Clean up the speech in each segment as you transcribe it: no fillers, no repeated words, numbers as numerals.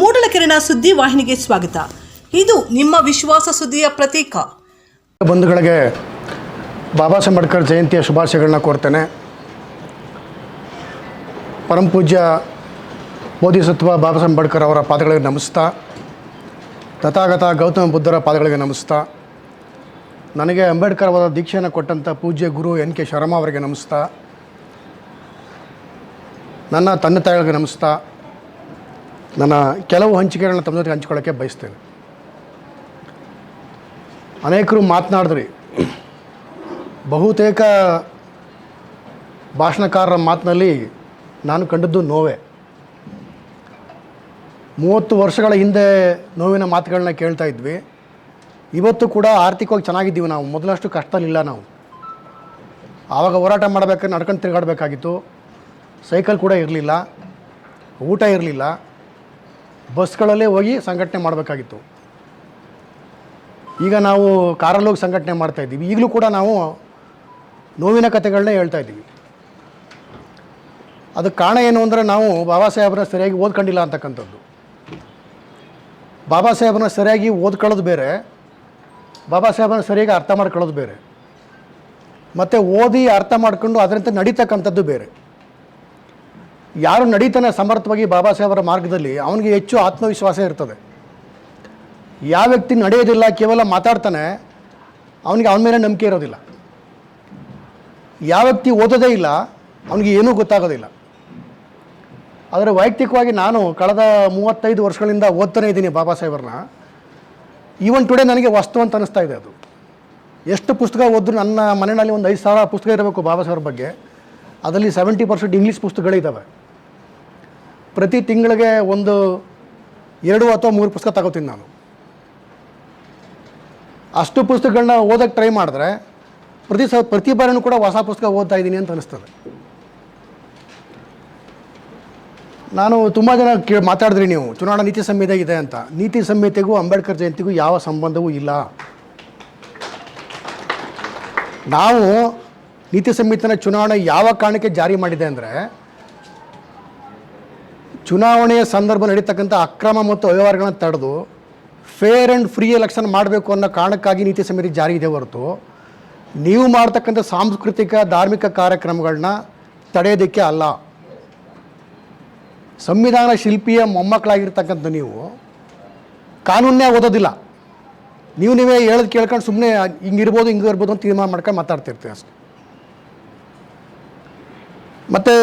ಮೂಡಲಕೆರೆನ ಸುದ್ದಿ ವಾಹಿನಿಗೆ ಸ್ವಾಗತ. ಇದು ನಿಮ್ಮ ವಿಶ್ವಾಸ ಸುದ್ದಿಯ ಪ್ರತೀಕ. ಬಂಧುಗಳಿಗೆ ಬಾಬಾ ಸಾಹೇಬ್ ಅಂಬೇಡ್ಕರ್ ಜಯಂತಿಯ ಶುಭಾಶಯಗಳನ್ನ ಕೋರ್ತೇನೆ. ಪರಮ ಪೂಜ್ಯ ಬೋಧಿಸತ್ವ ಬಾಬಾ ಸಾಹೇಬ್ ಅಂಬೇಡ್ಕರ್ ಅವರ ಪಾದಗಳಿಗೆ ನಮಿಸ್ತಾ, ತಥಾಗತ ಗೌತಮ ಬುದ್ಧರ ಪಾದಗಳಿಗೆ ನಮಿಸ್ತಾ, ನನಗೆ ಅಂಬೇಡ್ಕರ್ ಅವರ ದೀಕ್ಷೆಯನ್ನು ಕೊಟ್ಟಂಥ ಪೂಜ್ಯ ಗುರು ಎನ್ ಕೆ ಶರ್ಮಾ ಅವರಿಗೆ ನಮಿಸ್ತಾ, ನನ್ನ ತಂದೆ ತಾಯಿಗಳಿಗೆ ನಮಿಸ್ತಾ, ನನ್ನ ಕೆಲವು ಹಂಚಿಕೆಗಳನ್ನ ತಮ್ಮ ಜೊತೆಗೆ ಹಂಚ್ಕೊಳ್ಳೋಕ್ಕೆ ಬಯಸ್ತೇನೆ. ಅನೇಕರು ಮಾತನಾಡಿದ್ರಿ. ಬಹುತೇಕ ಭಾಷಣಕಾರರ ಮಾತಿನಲ್ಲಿ ನಾನು ಕಂಡದ್ದು ನೋವೇ. 30 ವರ್ಷಗಳ ಹಿಂದೆ ನೋವಿನ ಮಾತುಗಳನ್ನ ಕೇಳ್ತಾ ಇದ್ವಿ. ಇವತ್ತು ಕೂಡ ಆರ್ಥಿಕವಾಗಿ ಚೆನ್ನಾಗಿದ್ದೀವಿ. ನಾವು ಮೊದಲಷ್ಟು ಕಷ್ಟದಲ್ಲಿಲ್ಲ. ನಾವು ಆವಾಗ ಹೋರಾಟ ಮಾಡಬೇಕಾದ್ರೆ ನಡ್ಕೊಂಡು ತಿರುಗಾಡಬೇಕಾಗಿತ್ತು. ಸೈಕಲ್ ಕೂಡ ಇರಲಿಲ್ಲ, ಊಟ ಇರಲಿಲ್ಲ, ಬಸ್ಗಳಲ್ಲೇ ಹೋಗಿ ಸಂಘಟನೆ ಮಾಡಬೇಕಾಗಿತ್ತು. ಈಗ ನಾವು ಕಾರಲ್ಲಿ ಹೋಗಿ ಸಂಘಟನೆ ಮಾಡ್ತಾಯಿದ್ದೀವಿ. ಈಗಲೂ ಕೂಡ ನಾವು ನೋವಿನ ಕಥೆಗಳನ್ನೇ ಹೇಳ್ತಾ ಇದ್ದೀವಿ. ಅದಕ್ಕೆ ಕಾರಣ ಏನು ಅಂದರೆ ನಾವು ಬಾಬಾ ಸಾಹೇಬ್ರನ್ನ ಸರಿಯಾಗಿ ಓದ್ಕೊಂಡಿಲ್ಲ ಅಂತಕ್ಕಂಥದ್ದು. ಬಾಬಾ ಸಾಹೇಬ್ರನ್ನ ಸರಿಯಾಗಿ ಓದ್ಕೊಳ್ಳೋದು ಬೇರೆ, ಬಾಬಾ ಸಾಹೇಬ್ರನ್ನ ಸರಿಯಾಗಿ ಅರ್ಥ ಮಾಡ್ಕೊಳ್ಳೋದು ಬೇರೆ, ಮತ್ತು ಓದಿ ಅರ್ಥ ಮಾಡ್ಕೊಂಡು ಅದರಂತೆ ನಡೀತಕ್ಕಂಥದ್ದು ಬೇರೆ. ಯಾರು ನಡೀತಾನೆ ಸಮರ್ಥವಾಗಿ ಬಾಬಾ ಸಾಹೇಬರ ಮಾರ್ಗದಲ್ಲಿ ಅವನಿಗೆ ಹೆಚ್ಚು ಆತ್ಮವಿಶ್ವಾಸ ಇರ್ತದೆ. ಯಾವ ವ್ಯಕ್ತಿ ನಡೆಯೋದಿಲ್ಲ, ಕೇವಲ ಮಾತಾಡ್ತಾನೆ, ಅವನಿಗೆ ಅವನ ಮೇಲೆ ನಂಬಿಕೆ ಇರೋದಿಲ್ಲ. ಯಾವ ವ್ಯಕ್ತಿ ಓದೋದೇ ಇಲ್ಲ, ಅವನಿಗೆ ಏನೂ ಗೊತ್ತಾಗೋದಿಲ್ಲ. ಆದರೆ ವೈಯಕ್ತಿಕವಾಗಿ ನಾನು ಕಳೆದ 35 ವರ್ಷಗಳಿಂದ ಓದ್ತಾನೆ ಇದ್ದೀನಿ ಬಾಬಾ ಸಾಹೇಬ್ರನ್ನ. ಈವನ್ ಟುಡೇ ನನಗೆ ವಸ್ತು ಅಂತ ಅನ್ನಿಸ್ತಾ ಇದೆ. ಅದು ಎಷ್ಟು ಪುಸ್ತಕ ಓದಿದ್ರು ನನ್ನ ಮನೆಯಲ್ಲಿ ಒಂದು 5,000 ಪುಸ್ತಕ ಇರಬೇಕು ಬಾಬಾ ಸಾಹೇಬ್ರ ಬಗ್ಗೆ. ಅದರಲ್ಲಿ 70% ಇಂಗ್ಲೀಷ್ ಪುಸ್ತಕಗಳಿದ್ದಾವೆ. ಪ್ರತಿ ತಿಂಗಳಿಗೆ ಒಂದು 2 ಅಥವಾ 3 ಪುಸ್ತಕ ತಗೋತೀನಿ ನಾನು. ಅಷ್ಟು ಪುಸ್ತಕಗಳನ್ನ ಓದೋಕ್ಕೆ ಟ್ರೈ ಮಾಡಿದ್ರೆ ಪ್ರತಿ ಬಾರಿನೂ ಕೂಡ ಹೊಸ ಪುಸ್ತಕ ಓದ್ತಾ ಇದ್ದೀನಿ ಅಂತ ಅನಿಸ್ತದೆ. ನಾನು ತುಂಬ ಜನ ಮಾತಾಡಿದ್ರಿ ನೀವು ಚುನಾವಣಾ ನೀತಿ ಸಂಹಿತೆ ಇದೆ ಅಂತ. ನೀತಿ ಸಂಹಿತೆಗೂ ಅಂಬೇಡ್ಕರ್ ಜಯಂತಿಗೂ ಯಾವ ಸಂಬಂಧವೂ ಇಲ್ಲ. ನಾವು ನೀತಿ ಸಂಹಿತೆನ ಚುನಾವಣೆ ಯಾವ ಕಾರಣಕ್ಕೆ ಜಾರಿ ಮಾಡಿದೆ ಅಂದರೆ, ಚುನಾವಣೆಯ ಸಂದರ್ಭ ನಡೀತಕ್ಕಂಥ ಅಕ್ರಮ ಮತ್ತು ಅವ್ಯವಹಾರಗಳನ್ನು ತಡೆದು ಫೇರ್ ಆ್ಯಂಡ್ ಫ್ರೀ ಎಲೆಕ್ಷನ್ ಮಾಡಬೇಕು ಅನ್ನೋ ಕಾರಣಕ್ಕಾಗಿ ನೀತಿ ಸಂಹಿತೆ ಜಾರಿ ಇದೆ ಹೊರತು ನೀವು ಮಾಡ್ತಕ್ಕಂಥ ಸಾಂಸ್ಕೃತಿಕ ಧಾರ್ಮಿಕ ಕಾರ್ಯಕ್ರಮಗಳನ್ನ ತಡೆಯೋದಕ್ಕೆ ಅಲ್ಲ. ಸಂವಿಧಾನ ಶಿಲ್ಪಿಯ ಮೊಮ್ಮಕ್ಕಳಾಗಿರ್ತಕ್ಕಂಥ ನೀವು ಕಾನೂನೇ ಓದೋದಿಲ್ಲ. ನೀವೇ ಹೇಳೋದು ಕೇಳ್ಕೊಂಡು ಸುಮ್ಮನೆ ಹಿಂಗಿರ್ಬೋದು ಹಿಂಗಿರ್ಬೋದು ಅಂತ ತೀರ್ಮಾನ ಮಾಡ್ಕೊಂಡು ಮಾತಾಡ್ತಿರ್ತೀವಿ ಅಷ್ಟೆ. ಮತ್ತು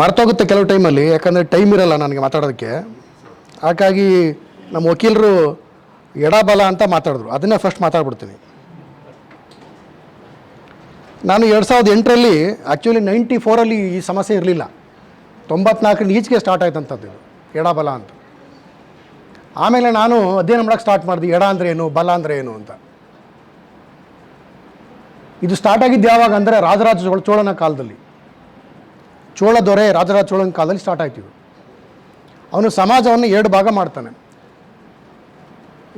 ಮರ್ತೋಗುತ್ತೆ ಕೆಲವು ಟೈಮಲ್ಲಿ, ಯಾಕಂದರೆ ಟೈಮ್ ಇರಲ್ಲ ನನಗೆ ಮಾತಾಡೋದಕ್ಕೆ. ಹಾಗಾಗಿ ನಮ್ಮ ವಕೀಲರು ಎಡಬಲ ಅಂತ ಮಾತಾಡಿದ್ರು, ಅದನ್ನೇ ಫಸ್ಟ್ ಮಾತಾಡ್ಬಿಡ್ತೀನಿ. ನಾನು 2008ರಲ್ಲಿ ಆ್ಯಕ್ಚುಲಿ 94ರಲ್ಲಿ ಈ ಸಮಸ್ಯೆ ಇರಲಿಲ್ಲ. 94ರಿಂದ ಈಚೆಗೆ ಸ್ಟಾರ್ಟ್ ಆಯ್ತಂಥದ್ದು ಇದು ಎಡಬಲ ಅಂತ. ಆಮೇಲೆ ನಾನು ಅಧ್ಯಯನ ಮಾಡೋಕ್ಕೆ ಸ್ಟಾರ್ಟ್ ಮಾಡಿದೆ, ಎಡ ಅಂದರೆ ಏನು, ಬಲ ಅಂದರೆ ಏನು ಅಂತ. ಇದು ಸ್ಟಾರ್ಟ್ ಆಗಿದ್ದು ಯಾವಾಗ ಅಂದರೆ ರಾಜರಾಜ ಚೋಳನ ಕಾಲದಲ್ಲಿ, ಚೋಳ ದೊರೆ ರಾಜರಾಜ ಚೋಳನ ಕಾಲದಲ್ಲಿ ಸ್ಟಾರ್ಟ್ ಆಯ್ತು. ಅವನು ಸಮಾಜವನ್ನು 2 ಭಾಗ ಮಾಡ್ತಾನೆ,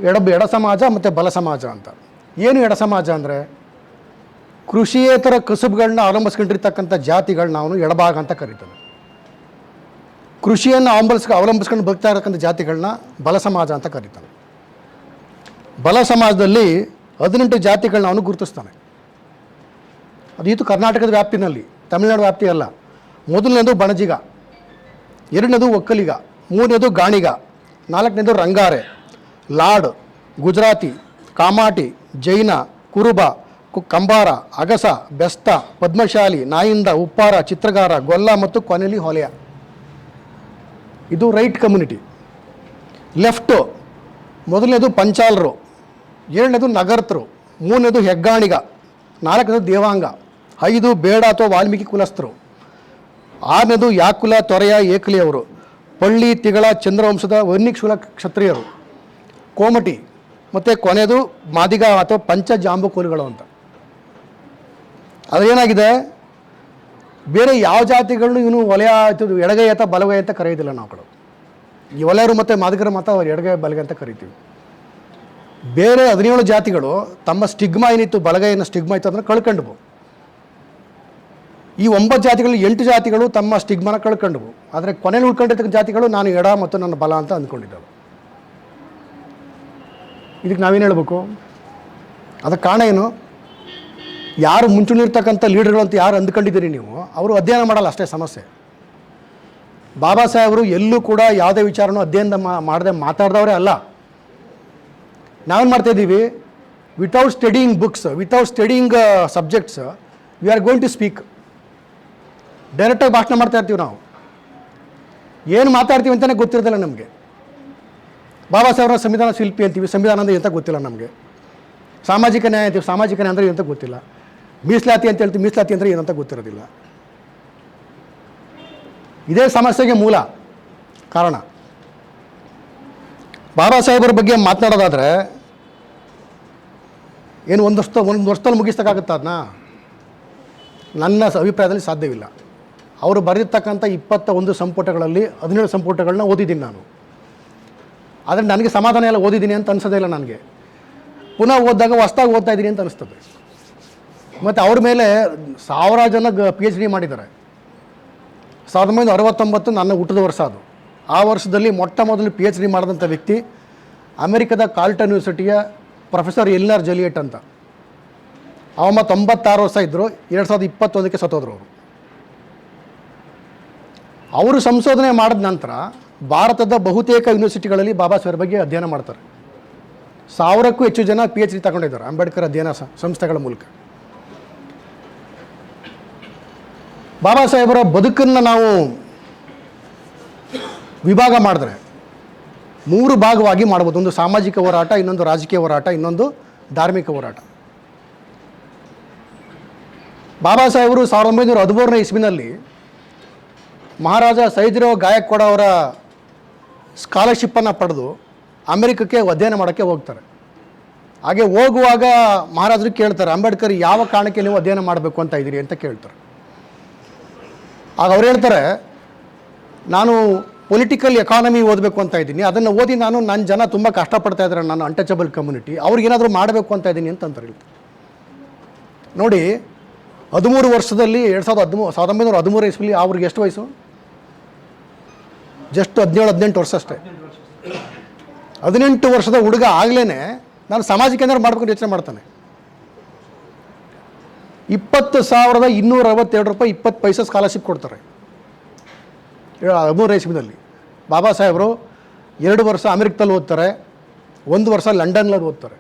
ಎಡ ಸಮಾಜ ಮತ್ತು ಬಲ ಸಮಾಜ ಅಂತ. ಏನು ಎಡ ಸಮಾಜ ಅಂದರೆ, ಕೃಷಿಯೇತರ ಕಸುಬುಗಳನ್ನ ಅವಲಂಬಿಸ್ಕೊಂಡಿರ್ತಕ್ಕಂಥ ಜಾತಿಗಳನ್ನ ಅವನು ಎಡಭಾಗ ಅಂತ ಕರೀತಾನೆ. ಕೃಷಿಯನ್ನು ಅವಲಂಬಿಸ್ಕೊಂಡು ಬದುಕ್ತಾ ಇರತಕ್ಕಂಥ ಜಾತಿಗಳನ್ನ ಬಲ ಸಮಾಜ ಅಂತ ಕರೀತಾನೆ. ಬಲ ಸಮಾಜದಲ್ಲಿ 18 ಜಾತಿಗಳನ್ನ ಅವನು ಗುರುತಿಸ್ತಾನೆ. ಅದು ಇದು ಕರ್ನಾಟಕದ ವ್ಯಾಪ್ತಿನಲ್ಲಿ, ತಮಿಳುನಾಡು ವ್ಯಾಪ್ತಿ ಅಲ್ಲ. ಮೊದಲನೇದು ಬಣಜಿಗ, 2ನೇದು ಒಕ್ಕಲಿಗ, 3ನೇದು ಗಾಣಿಗ, 4ನೇದು ರಂಗಾರೆ, ಲಾಡ್, ಗುಜರಾತಿ, ಕಾಮಾಟಿ, ಜೈನ, ಕುರುಬ, ಕಂಬಾರ, ಅಗಸ, ಬೆಸ್ತ, ಪದ್ಮಶಾಲಿ, ನಾಯಿಂದ, ಉಪ್ಪಾರ, ಚಿತ್ರಗಾರ, ಗೊಲ್ಲ ಮತ್ತು ಕೊನೆಯಲ್ಲಿ ಹೊಲೆಯ. ಇದು ರೈಟ್ ಕಮ್ಯುನಿಟಿ. ಲೆಫ್ಟು ಮೊದಲನೇದು ಪಂಚಾಲರು, 2ನೇದು ನಗರ್ತರು, 3ನೇದು ಹೆಗ್ಗಾಣಿಗ, 4ನೇದು ದೇವಾಂಗ, 5 ಬೇಡ ಅಥವಾ ವಾಲ್ಮೀಕಿ ಕುಲಸ್ಥರು, 6ನೇದು ಯಾಕುಲ ತೊರೆಯ ಏಕಲಿಯವರು, ಪಳ್ಳಿ ತಿಗಳ ಚಂದ್ರವಂಶದ ವರ್ಣಿಕ್ಷುಲ ಕ್ಷತ್ರಿಯರು, ಕೋಮಟಿ, ಮತ್ತು ಕೊನೆಯದು ಮಾದಿಗ ಅಥವಾ ಪಂಚ ಜಾಂಬು ಕೋಲುಗಳು ಅಂತ. ಅದೇನಾಗಿದೆ, ಬೇರೆ ಯಾವ ಜಾತಿಗಳನ್ನು ಇವನು ವಲಯ ಎಡಗೈ ಅಥವಾ ಬಲಗೈ ಅಂತ ಕರೆಯೋದಿಲ್ಲ ನಾವು ಕಡೆ. ಈ ವಲಯರು ಮತ್ತು ಮಾದಿಗರು ಮಾತ್ರ ಅವ್ರು ಎಡಗೈ ಬಲಗೈ ಅಂತ ಕರಿತೀವಿ. ಬೇರೆ 17 ಜಾತಿಗಳು ತಮ್ಮ ಸ್ಟಿಗ್ಮಾ ಏನಿತ್ತು, ಬಲಗೈನ ಸ್ಟಿಗ್ಮಾ ಇತ್ತು ಅಂದರೆ ಕಳ್ಕೊಂಡ್ವು. ಈ 9 ಜಾತಿಗಳಲ್ಲಿ 8 ಜಾತಿಗಳು ತಮ್ಮ ಸ್ಟಿಗ್ಮನ ಕಳ್ಕೊಂಡವು. ಆದರೆ ಕೊನೆಯಲ್ಲಿ ಉಳ್ಕೊಂಡಿರ್ತಕ್ಕಂಥ ಜಾತಿಗಳು ನಾನು ಎಡ ಮತ್ತು ನನ್ನ ಬಲ ಅಂತ ಅಂದ್ಕೊಂಡಿದ್ದವು. ಇದಕ್ಕೆ ನಾವೇನು ಹೇಳ್ಬೇಕು? ಅದಕ್ಕೆ ಕಾರಣ ಏನು? ಯಾರು ಮುಂಚೂಣಿರ್ತಕ್ಕಂಥ ಲೀಡರ್ಗಳು ಅಂತ ಯಾರು ಅಂದ್ಕೊಂಡಿದ್ದೀರಿ ನೀವು, ಅವರು ಅಧ್ಯಯನ ಮಾಡಲ್ಲ, ಅಷ್ಟೇ ಸಮಸ್ಯೆ. ಬಾಬಾ ಸಾಹೇಬರು ಎಲ್ಲೂ ಕೂಡ ಯಾವುದೇ ವಿಚಾರನೂ ಅಧ್ಯಯನ ಮಾಡದೆ ಮಾತಾಡಿದವರೇ ಅಲ್ಲ. ನಾವೇನು ಮಾಡ್ತಾಯಿದ್ದೀವಿ? Without studying books, without studying subjects, we are going to speak. ಡೈರೆಕ್ಟಾಗಿ ಭಾಷಣ ಮಾಡ್ತಾ ಇರ್ತೀವಿ. ನಾವು ಏನು ಮಾತಾಡ್ತೀವಿ ಅಂತಲೇ ಗೊತ್ತಿರೋದಿಲ್ಲ ನಮಗೆ. ಬಾಬಾ ಸಾಹೇಬ್ರ ಸಂವಿಧಾನ ಶಿಲ್ಪಿ ಅಂತೀವಿ, ಸಂವಿಧಾನ ಅಂದರೆ ಎಂತ ಗೊತ್ತಿಲ್ಲ ನಮಗೆ. ಸಾಮಾಜಿಕ ನ್ಯಾಯ ಅಂತೀವಿ, ಸಾಮಾಜಿಕ ನ್ಯಾಯ ಅಂದರೆ ಏನಂತ ಗೊತ್ತಿಲ್ಲ. ಮೀಸಲಾತಿ ಅಂತ ಹೇಳ್ತೀವಿ, ಮೀಸಲಾತಿ ಅಂದರೆ ಏನಂತ ಗೊತ್ತಿರೋದಿಲ್ಲ. ಇದೇ ಸಮಸ್ಯೆಗೆ ಮೂಲ ಕಾರಣ. ಬಾಬಾ ಸಾಹೇಬರ ಬಗ್ಗೆ ಮಾತನಾಡೋದಾದರೆ ಏನು ಒಂದು ವರ್ಷದಲ್ಲಿ ಮುಗಿಸ್ತಕ್ಕಾಗುತ್ತಾ ಅದನ್ನ? ನನ್ನ ಅಭಿಪ್ರಾಯದಲ್ಲಿ ಸಾಧ್ಯವಿಲ್ಲ. ಅವರು ಬರೆದಿರ್ತಕ್ಕಂಥ 21 ಸಂಪುಟಗಳಲ್ಲಿ 17 ಸಂಪುಟಗಳನ್ನ ಓದಿದ್ದೀನಿ ನಾನು. ಆದರೆ ನನಗೆ ಸಮಾಧಾನ ಎಲ್ಲ ಓದಿದ್ದೀನಿ ಅಂತ ಅನಿಸೋದೇ ಇಲ್ಲ ನನಗೆ. ಪುನಃ ಓದಿದಾಗ ಹೊಸ್ದಾಗಿ ಓದ್ತಾ ಇದ್ದೀನಿ ಅಂತ ಅನಿಸ್ತದೆ. ಮತ್ತು ಅವ್ರ ಮೇಲೆ 1000 ಜನ PhD ಮಾಡಿದ್ದಾರೆ. 1969 ನನ್ನ ಹುಟ್ಟಿದ ವರ್ಷ ಅದು. ಆ ವರ್ಷದಲ್ಲಿ ಮೊಟ್ಟ ಮೊದಲು PhD ಮಾಡಿದಂಥ ವ್ಯಕ್ತಿ ಅಮೆರಿಕದ ಕಾರ್ಲ್ಟನ್ ಯೂನಿವರ್ಸಿಟಿಯ ಪ್ರೊಫೆಸರ್ ಎಲ್ನರ್ ಜಲಿಯಟ್ ಅಂತ. ಅವ 96 ವರ್ಷ ಇದ್ದರು. 2021ಕ್ಕೆ ಸತ್ತೋದ್ರು ಅವರು. ಅವರು ಸಂಶೋಧನೆ ಮಾಡಿದ ನಂತರ ಭಾರತದ ಬಹುತೇಕ ಯೂನಿವರ್ಸಿಟಿಗಳಲ್ಲಿ ಬಾಬಾ ಸಾಹೇಬರ ಬಗ್ಗೆ ಅಧ್ಯಯನ ಮಾಡ್ತಾರೆ. 1000ಕ್ಕೂ ಹೆಚ್ಚು ಜನ PhD ತಗೊಂಡಿದ್ದಾರೆ ಅಂಬೇಡ್ಕರ್ ಅಧ್ಯಯನ ಸಂಸ್ಥೆಗಳ ಮೂಲಕ. ಬಾಬಾ ಸಾಹೇಬರ ಬದುಕನ್ನು ನಾವು ವಿಭಾಗ ಮಾಡಿದ್ರೆ 3 ಭಾಗವಾಗಿ ಮಾಡ್ಬೋದು. ಒಂದು ಸಾಮಾಜಿಕ ಹೋರಾಟ, ಇನ್ನೊಂದು ರಾಜಕೀಯ ಹೋರಾಟ, ಇನ್ನೊಂದು ಧಾರ್ಮಿಕ ಹೋರಾಟ. ಬಾಬಾ ಸಾಹೇಬರು 1913ನೇ ಇಸ್ವಿನಲ್ಲಿ ಮಹಾರಾಜ ಸೈದಿರಾವ್ ಗಾಯಕ್ವಾಡ್ ಅವರ ಸ್ಕಾಲರ್ಶಿಪ್ಪನ್ನು ಪಡೆದು ಅಮೆರಿಕಕ್ಕೆ ಅಧ್ಯಯನ ಮಾಡೋಕ್ಕೆ ಹೋಗ್ತಾರೆ. ಹಾಗೆ ಹೋಗುವಾಗ ಮಹಾರಾಜರು ಕೇಳ್ತಾರೆ, ಅಂಬೇಡ್ಕರ್ ಯಾವ ಕಾರಣಕ್ಕೆ ನೀವು ಅಧ್ಯಯನ ಮಾಡಬೇಕು ಅಂತ ಇದ್ದೀರಿ ಅಂತ ಕೇಳ್ತಾರೆ. ಆಗ ಅವ್ರು ಹೇಳ್ತಾರೆ, ನಾನು ಪೊಲಿಟಿಕಲ್ ಎಕಾನಮಿ ಓದಬೇಕು ಅಂತ ಇದ್ದೀನಿ, ಅದನ್ನು ಓದಿ ನನ್ನ ಜನ ತುಂಬ ಕಷ್ಟಪಡ್ತಾ ಇದ್ದಾರೆ, ನಾನು ಅನ್ಟಚಬಲ್ ಕಮ್ಯುನಿಟಿ, ಅವ್ರಿಗೇನಾದರೂ ಮಾಡಬೇಕು ಅಂತ ಇದ್ದೀನಿ ಅಂತ ಹೇಳ್ತಾರೆ. ನೋಡಿ, 13 ವರ್ಷದಲ್ಲಿ 1913 ಇಸ್ವಿಲಿ ಅವ್ರಿಗೆ ಎಷ್ಟು ವಯಸ್ಸು? ಜಸ್ಟ್ 17-18 ವರ್ಷ ಅಷ್ಟೇ. 18 ವರ್ಷದ ಹುಡುಗ ಆಗಲೇ ನಾನು ಸಾಮಾಜಿಕ ಏನಾದ್ರು ಮಾಡಬೇಕು ಯೋಚನೆ ಮಾಡ್ತಾನೆ. 20,262 ರೂಪಾಯಿ 20 ಪೈಸೆ ಸ್ಕಾಲರ್ಶಿಪ್ ಕೊಡ್ತಾರೆ 13 ಇಸ್ವಿನಲ್ಲಿ. ಬಾಬಾ ಸಾಹೇಬರು 2 ವರ್ಷ ಅಮೆರಿಕದಲ್ಲಿ ಓದ್ತಾರೆ, 1 ವರ್ಷ ಲಂಡನ್ನಲ್ಲಿ ಓದ್ತಾರೆ.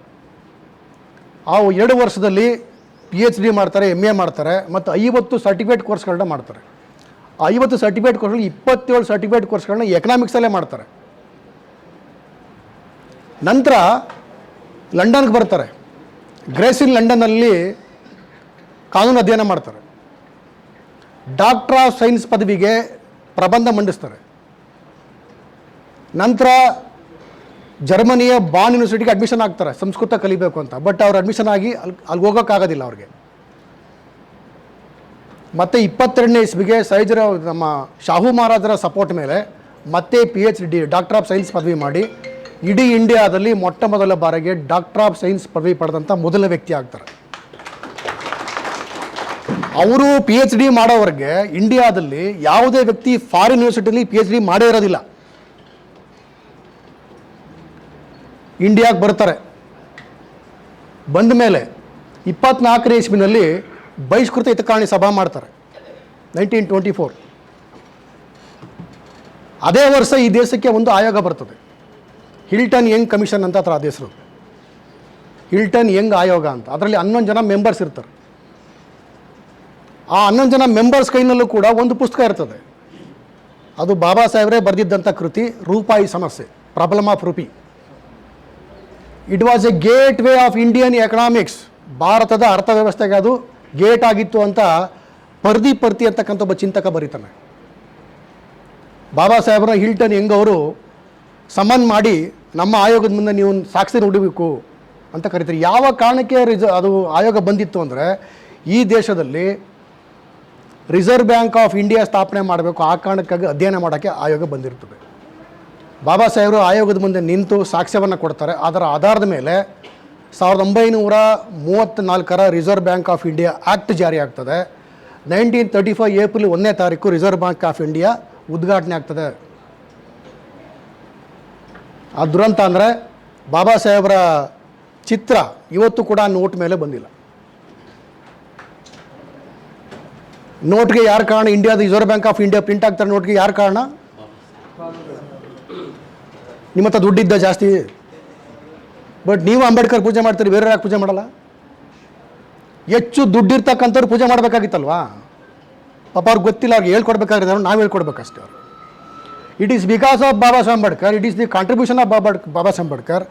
ಆ 2 ವರ್ಷದಲ್ಲಿ PhD ಮಾಡ್ತಾರೆ, MA ಮಾಡ್ತಾರೆ, ಮತ್ತು 50 ಸರ್ಟಿಫಿಕೇಟ್ ಕೋರ್ಸ್ಗಳನ್ನ ಮಾಡ್ತಾರೆ. ಆ 50 ಸರ್ಟಿಫಿಕೇಟ್ ಕೋರ್ಸ್ಗಳಲ್ಲಿ 27 ಸರ್ಟಿಫಿಕೇಟ್ ಕೋರ್ಸ್ಗಳನ್ನ ಎಕನಾಮಿಕ್ಸಲ್ಲೇ ಮಾಡ್ತಾರೆ. ನಂತರ ಲಂಡನ್ಗೆ ಬರ್ತಾರೆ. ಗ್ರೇಸ್ ಇನ್ ಲಂಡನ್ನಲ್ಲಿ ಕಾನೂನು ಅಧ್ಯಯನ ಮಾಡ್ತಾರೆ. ಡಾಕ್ಟರ್ ಆಫ್ ಸೈನ್ಸ್ ಪದವಿಗೆ ಪ್ರಬಂಧ ಮಂಡಿಸ್ತಾರೆ. ನಂತರ ಜರ್ಮನಿಯ ಬಾನ್ ಯೂನಿವರ್ಸಿಟಿಗೆ ಅಡ್ಮಿಷನ್ ಆಗ್ತಾರೆ ಸಂಸ್ಕೃತ ಕಲಿಬೇಕು ಅಂತ. ಬಟ್ ಅವ್ರು ಅಡ್ಮಿಷನ್ ಆಗಿ ಅಲ್ಲಿ ಹೋಗೋಕ್ಕಾಗೋದಿಲ್ಲ ಅವ್ರಿಗೆ. ಮತ್ತು 22ನೇ ಇಸ್ವಿಗೆ ಸೈಜರಾವ್ ನಮ್ಮ ಶಾಹು ಮಹಾರಾಜರ ಸಪೋರ್ಟ್ ಮೇಲೆ ಮತ್ತೆ PhD ಡಾಕ್ಟರ್ ಆಫ್ ಸೈನ್ಸ್ ಪದವಿ ಮಾಡಿ ಇಡೀ ಇಂಡಿಯಾದಲ್ಲಿ ಮೊಟ್ಟ ಮೊದಲ ಬಾರಿಗೆ ಡಾಕ್ಟರ್ ಆಫ್ ಸೈನ್ಸ್ ಪದವಿ ಪಡೆದಂಥ ಮೊದಲ ವ್ಯಕ್ತಿ ಆಗ್ತಾರೆ. ಅವರು PhD ಮಾಡೋವ್ರಿಗೆ ಇಂಡಿಯಾದಲ್ಲಿ ಯಾವುದೇ ವ್ಯಕ್ತಿ ಫಾರಿನ್ ಯೂನಿವರ್ಸಿಟಿಲಿ PhD ಮಾಡೇ ಇರೋದಿಲ್ಲ. ಇಂಡಿಯಾಗೆ ಬರ್ತಾರೆ. ಬಂದ ಮೇಲೆ 24ನೇ ಇಸ್ವಿನಲ್ಲಿ ಬಹಿಷ್ಕೃತ ಹಿತಕಾರಣಿ ಸಭಾ ಮಾಡ್ತಾರೆ 1924. ಅದೇ ವರ್ಷ ಈ ದೇಶಕ್ಕೆ ಒಂದು ಆಯೋಗ ಬರ್ತದೆ, ಹಿಲ್ಟನ್ ಯಂಗ್ ಕಮಿಷನ್ ಅಂತ ಅದರ ಹೆಸರು, ಹಿಲ್ಟನ್ ಯಂಗ್ ಆಯೋಗ ಅಂತ. ಅದರಲ್ಲಿ 11 ಜನ ಮೆಂಬರ್ಸ್ ಇರ್ತಾರೆ. ಆ 11 ಜನ ಮೆಂಬರ್ಸ್ ಕೈನಲ್ಲೂ ಕೂಡ ಒಂದು ಪುಸ್ತಕ ಇರ್ತದೆ. ಅದು ಬಾಬಾ ಸಾಹೇಬ್ರೇ ಬರೆದಿದ್ದಂಥ ಕೃತಿ ರೂಪಾಯಿ ಸಮಸ್ಯೆ, problem of rupee. It was A gate way of Indian economics. ಭಾರತದ ಅರ್ಥವ್ಯವಸ್ಥೆಗೆ ಅದು ಗೇಟ್ ಆಗಿತ್ತು ಅಂತ ಪರ್ತಿ ಅಂತಕ್ಕಂಥ ಒಬ್ಬ ಚಿಂತಕ ಬರೀತಾನೆ. ಬಾಬಾ ಸಾಹೇಬ್ರ ಹಿಲ್ಟನ್ ಯಂಗ್ ಅವರು ಸಮನ್ ಮಾಡಿ ನಮ್ಮ ಆಯೋಗದ ಮುಂದೆ ನೀವು ಸಾಕ್ಷಿ ನೋಡಬೇಕು ಅಂತ ಕರೀತಾರೆ. ಯಾವ ಕಾರಣಕ್ಕೆ ಅದು ಆಯೋಗ ಬಂದಿತ್ತು ಅಂದರೆ, ಈ ದೇಶದಲ್ಲಿ ರಿಸರ್ವ್ ಬ್ಯಾಂಕ್ ಆಫ್ ಇಂಡಿಯಾ ಸ್ಥಾಪನೆ ಮಾಡಬೇಕು, ಆ ಕಾರಣಕ್ಕಾಗಿ ಅಧ್ಯಯನ ಮಾಡೋಕ್ಕೆ ಆಯೋಗ ಬಂದಿರ್ತದೆ. ಬಾಬಾ ಸಾಹೇಬರು ಆಯೋಗದ ಮುಂದೆ ನಿಂತು ಸಾಕ್ಷ್ಯವನ್ನು ಕೊಡ್ತಾರೆ. ಅದರ ಆಧಾರದ ಮೇಲೆ 1934 reserve bank of India act ಜಾರಿ ಆಗ್ತದೆ. 1935 ಏಪ್ರಿಲ್ 1ನೇ ತಾರೀಕು ರಿಸರ್ವ್ ಬ್ಯಾಂಕ್ ಆಫ್ ಇಂಡಿಯಾ ಉದ್ಘಾಟನೆ ಆಗ್ತದೆ. ಆ ದುರಂತ ಅಂದರೆ ಬಾಬಾ ಸಾಹೇಬರ ಚಿತ್ರ ಇವತ್ತು ಕೂಡ ನೋಟ್ ಮೇಲೆ ಬಂದಿಲ್ಲ. ನೋಟ್ಗೆ ಯಾರು ಕಾರಣ? ಇಂಡಿಯಾದ reserve bank of India print ಆಗ್ತಾರೆ ನೋಟ್ಗೆ ಯಾರು ಕಾರಣ? ನಿಮ್ಮ ಹತ್ರ ದುಡ್ಡಿದ್ದ ಜಾಸ್ತಿ. ಬಟ್ ನೀವು ಅಂಬೇಡ್ಕರ್ ಪೂಜೆ ಮಾಡ್ತೀರಿ, ಬೇರೆ ಯಾಕೆ ಪೂಜೆ ಮಾಡಲ್ಲ? ಹೆಚ್ಚು ದುಡ್ಡಿರ್ತಕ್ಕಂಥವ್ರು ಪೂಜೆ ಮಾಡಬೇಕಾಗಿತ್ತಲ್ವಾ? ಪಾಪ ಅವ್ರಿಗೆ ಗೊತ್ತಿಲ್ಲ, ಅವ್ರಿಗೆ ಹೇಳ್ಕೊಡ್ಬೇಕಾಗಿರೋದು ನಾವು ಹೇಳ್ಕೊಡ್ಬೇಕಷ್ಟೇ. ಅವ್ರು it is because of Baba Saheb Ambedkar, it is the contribution of Baba Saheb Ambedkar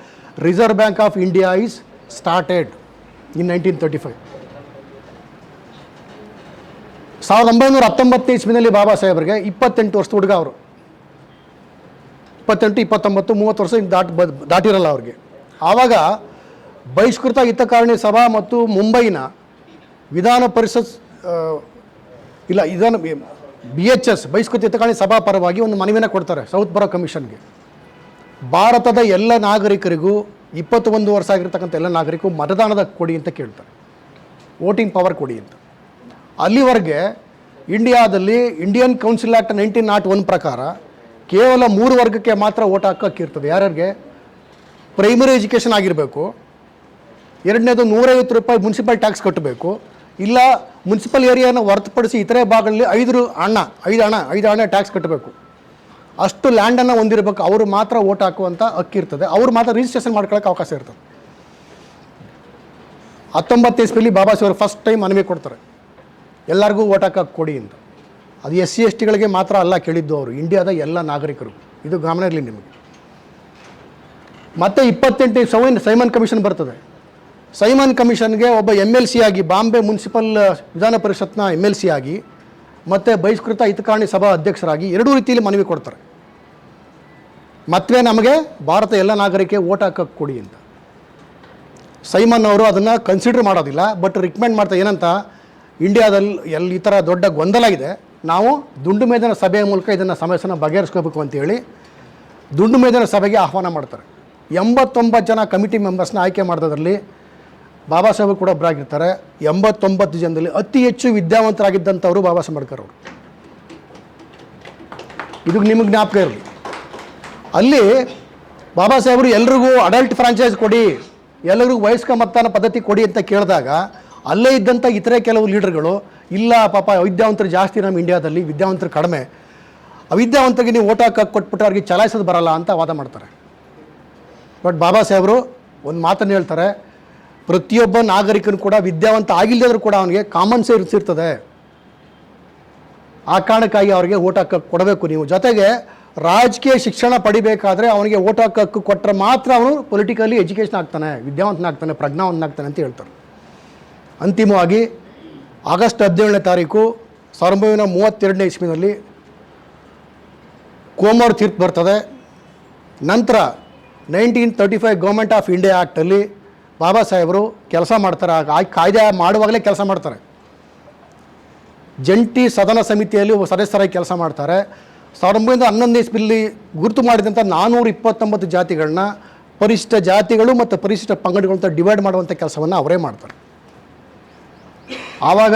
reserve bank of India is started in 1935. 1919 ಇಸ್ವಿನಲ್ಲಿ ಬಾಬಾ ಸಾಹೇಬ್ರಿಗೆ 28 ವರ್ಷದ ಹುಡುಗ ಅವರು. 28, 29, 30 ವರ್ಷ ದಾಟಿರಲ್ಲ ಅವ್ರಿಗೆ. ಆವಾಗ ಬಹಿಷ್ಕೃತ ಹಿತಕಾರಣಿ ಸಭಾ ಮತ್ತು ಮುಂಬೈನ ವಿಧಾನ ಪರಿಷತ್ BHS ಬಹಿಷ್ಕೃತ ಹಿತಕಾರಣಿ ಸಭಾ ಪರವಾಗಿ ಒಂದು ಮನವಿನ ಕೊಡ್ತಾರೆ ಸೌತ್ ಬರೋ ಕಮಿಷನ್ಗೆ. ಭಾರತದ ಎಲ್ಲ ನಾಗರಿಕರಿಗೂ 21 ವರ್ಷ ಆಗಿರ್ತಕ್ಕಂಥ ಎಲ್ಲ ನಾಗರಿಕರಿಗೂ ಮತದಾನದ ಕೊಡಿ ಅಂತ ಕೇಳ್ತಾರೆ, ವೋಟಿಂಗ್ ಪವರ್ ಕೊಡಿ ಅಂತ. ಅಲ್ಲಿವರೆಗೆ ಇಂಡಿಯಾದಲ್ಲಿ ಇಂಡಿಯನ್ ಕೌನ್ಸಿಲ್ ಆ್ಯಕ್ಟ್ 1901 ಪ್ರಕಾರ ಕೇವಲ 3 ವರ್ಗಕ್ಕೆ ಮಾತ್ರ ಓಟ್ ಹಾಕೋಕ್ಕಿರ್ತದೆ. ಯಾರ್ಯಾರಿಗೆ? ಪ್ರೈಮರಿ ಎಜುಕೇಷನ್ ಆಗಿರಬೇಕು, ಎರಡನೇದು 150 ರೂಪಾಯಿ ಮುನ್ಸಿಪಲ್ ಟ್ಯಾಕ್ಸ್ ಕಟ್ಟಬೇಕು, ಇಲ್ಲ ಮುನ್ಸಿಪಲ್ ಏರಿಯಾನ ಹೊರತುಪಡಿಸಿ ಇತರೆ ಭಾಗಗಳಲ್ಲಿ 5 ಹಣ ಟ್ಯಾಕ್ಸ್ ಕಟ್ಟಬೇಕು. ಅಷ್ಟು ಲ್ಯಾಂಡನ್ನು ಹೊಂದಿರಬೇಕು. ಅವರು ಮಾತ್ರ ಓಟ್ ಹಾಕುವಂಥ ಹಕ್ಕಿರ್ತದೆ. ಅವರು ಮಾತ್ರ ರಿಜಿಸ್ಟ್ರೇಷನ್ ಮಾಡ್ಕೊಳ್ಳೋಕೆ ಅವಕಾಶ ಇರ್ತದೆ. 19 ಇಸ್ವಿಯಲ್ಲಿ ಬಾಬಾ ಸಾಹೇಬರು ಫಸ್ಟ್ ಟೈಮ್ ಮನವಿ ಕೊಡ್ತಾರೆ, ಎಲ್ಲರಿಗೂ ಓಟ್ ಹಾಕಕ್ಕೆ ಕೊಡಿ ಅಂತ. ಅದು SC STಗಳಿಗೆ ಮಾತ್ರ ಅಲ್ಲ ಕೇಳಿದ್ದು, ಅವರು ಇಂಡಿಯಾದ ಎಲ್ಲ ನಾಗರಿಕರು. ಇದು ಗಮನ ಇರಲಿ ನಿಮಗೆ. ಮತ್ತೆ 28 ಸೈಮನ್ ಕಮಿಷನ್ ಬರ್ತದೆ. ಸೈಮನ್ ಕಮಿಷನ್ಗೆ ಒಬ್ಬ MLC ಆಗಿ, ಬಾಂಬೆ ಮುನ್ಸಿಪಲ್ ವಿಧಾನ ಪರಿಷತ್ನ MLC ಆಗಿ ಮತ್ತು ಬಹಿಷ್ಕೃತ ಹಿತಕಾರಣಿ ಸಭಾ ಅಧ್ಯಕ್ಷರಾಗಿ 2 ರೀತಿಯಲ್ಲಿ ಮನವಿ ಕೊಡ್ತಾರೆ. ಮತ್ತೆ ನಮಗೆ ಭಾರತ ಎಲ್ಲ ನಾಗರಿಕೆ ಓಟ್ ಹಾಕಕ್ಕೆ ಕೊಡಿ ಅಂತ. ಸೈಮನ್ ಅವರು ಅದನ್ನು ಕನ್ಸಿಡರ್ ಮಾಡೋದಿಲ್ಲ, ಬಟ್ ರಿಕಮೆಂಡ್ ಮಾಡ್ತಾರೆ. ಏನಂತ? ಇಂಡಿಯಾದಲ್ಲಿ ಈ ಥರ ದೊಡ್ಡ ಗೊಂದಲ ಇದೆ, ನಾವು ದುಂಡು ಮೇದಿನ ಸಭೆಯ ಮೂಲಕ ಇದನ್ನು ಸಮಸ್ಯೆನ ಬಗೆಹರಿಸ್ಕೋಬೇಕು ಅಂತೇಳಿ ದುಂಡು ಮೇದಿನ ಸಭೆಗೆ ಆಹ್ವಾನ ಮಾಡ್ತಾರೆ. 89 ಜನ ಕಮಿಟಿ ಮೆಂಬರ್ಸ್ನ ಆಯ್ಕೆ ಮಾಡೋದ್ರಲ್ಲಿ ಬಾಬಾ ಸಾಹೇಬ್ ಕೂಡ ಒಬ್ಬರಾಗಿರ್ತಾರೆ. 89 ಜನದಲ್ಲಿ ಅತಿ ಹೆಚ್ಚು ವಿದ್ಯಾವಂತರಾಗಿದ್ದಂಥವರು ಬಾಬಾ ಸಾಹೇಬ್ ಅಂಬೇಡ್ಕರ್ ಅವರು. ಇದು ನಿಮಗೆ ಜ್ಞಾಪಕ ಇರಲಿ. ಅಲ್ಲಿ ಬಾಬಾ ಸಾಹೇಬರು ಎಲ್ರಿಗೂ ಅಡಲ್ಟ್ ಫ್ರಾಂಚೈಸ್ ಕೊಡಿ, ಎಲ್ಲರಿಗೂ ವಯಸ್ಕ ಮತದಾನ ಪದ್ಧತಿ ಕೊಡಿ ಅಂತ ಕೇಳಿದಾಗ ಅಲ್ಲೇ ಇದ್ದಂಥ ಇತರೆ ಕೆಲವು ಲೀಡರ್ಗಳು, ಇಲ್ಲ ಪಾಪ ವಿದ್ಯಾವಂತರು ಜಾಸ್ತಿ ನಮ್ಮ ಇಂಡಿಯಾದಲ್ಲಿ, ವಿದ್ಯಾವಂತರು ಕಡಿಮೆ, ಅವಿದ್ಯಾವಂತರಿಗೆ ನೀವು ಓಟ್ ಹಾಕಕ್ಕೆ ಕೊಟ್ಬಿಟ್ರೆ ಅವ್ರಿಗೆ ಚಲಾಯಿಸೋದು ಬರಲ್ಲ ಅಂತ ವಾದ ಮಾಡ್ತಾರೆ. ಬಟ್ ಬಾಬಾ ಸಾಹೇಬರು ಒಂದು ಮಾತನ್ನು ಹೇಳ್ತಾರೆ, ಪ್ರತಿಯೊಬ್ಬ ನಾಗರಿಕನು ಕೂಡ ವಿದ್ಯಾವಂತ ಆಗಿಲ್ಲದರೂ ಕೂಡ ಅವನಿಗೆ ಕಾಮನ್ ಸೆನ್ಸ್ ಇರ್ತದೆ. ಆ ಕಾರಣಕ್ಕಾಗಿ ಅವರಿಗೆ ಓಟ್ ಹಾಕಕ್ಕೆ ಕೊಡಬೇಕು ನೀವು. ಜೊತೆಗೆ ರಾಜಕೀಯ ಶಿಕ್ಷಣ ಪಡಿಬೇಕಾದ್ರೆ ಅವನಿಗೆ ಓಟ್ ಹಾಕಕ್ಕೆ ಕೊಟ್ಟರೆ ಮಾತ್ರ ಅವನು ಪೊಲಿಟಿಕಲಿ ಎಜುಕೇಷನ್ ಆಗ್ತಾನೆ, ವಿದ್ಯಾವಂತನಾಗ್ತಾನೆ, ಪ್ರಜ್ಞಾವಂತನಾಗ್ತಾನೆ ಅಂತ ಹೇಳ್ತಾರೆ. ಅಂತಿಮವಾಗಿ ಆಗಸ್ಟ್ 17ನೇ ತಾರೀಕು 1932ನೇ ಇಸ್ವಿನಲ್ಲಿ ಕೋಮೋರ್ ತೀರ್ಪು ಬರ್ತದೆ. ನಂತರ 1935 ಗೌರ್ಮೆಂಟ್ ಆಫ್ ಇಂಡಿಯಾ ಆ್ಯಕ್ಟಲ್ಲಿ ಬಾಬಾ ಸಾಹೇಬರು ಕೆಲಸ ಮಾಡ್ತಾರೆ. ಕಾಯ್ದೆ ಮಾಡುವಾಗಲೇ ಕೆಲಸ ಮಾಡ್ತಾರೆ. ಜಂಟಿ ಸದನ ಸಮಿತಿಯಲ್ಲಿ ಸದಸ್ಯರಾಗಿ ಕೆಲಸ ಮಾಡ್ತಾರೆ. 1911ನೇ ಇಸ್ವಿಯಲ್ಲಿ ಗುರುತು ಮಾಡಿದಂಥ 429 ಜಾತಿಗಳನ್ನ ಪರಿಶಿಷ್ಟ ಜಾತಿಗಳು ಮತ್ತು ಪರಿಶಿಷ್ಟ ಪಂಗಡಗಳಂತ ಡಿವೈಡ್ ಮಾಡುವಂಥ ಕೆಲಸವನ್ನು ಅವರೇ ಮಾಡ್ತಾರೆ. ಆವಾಗ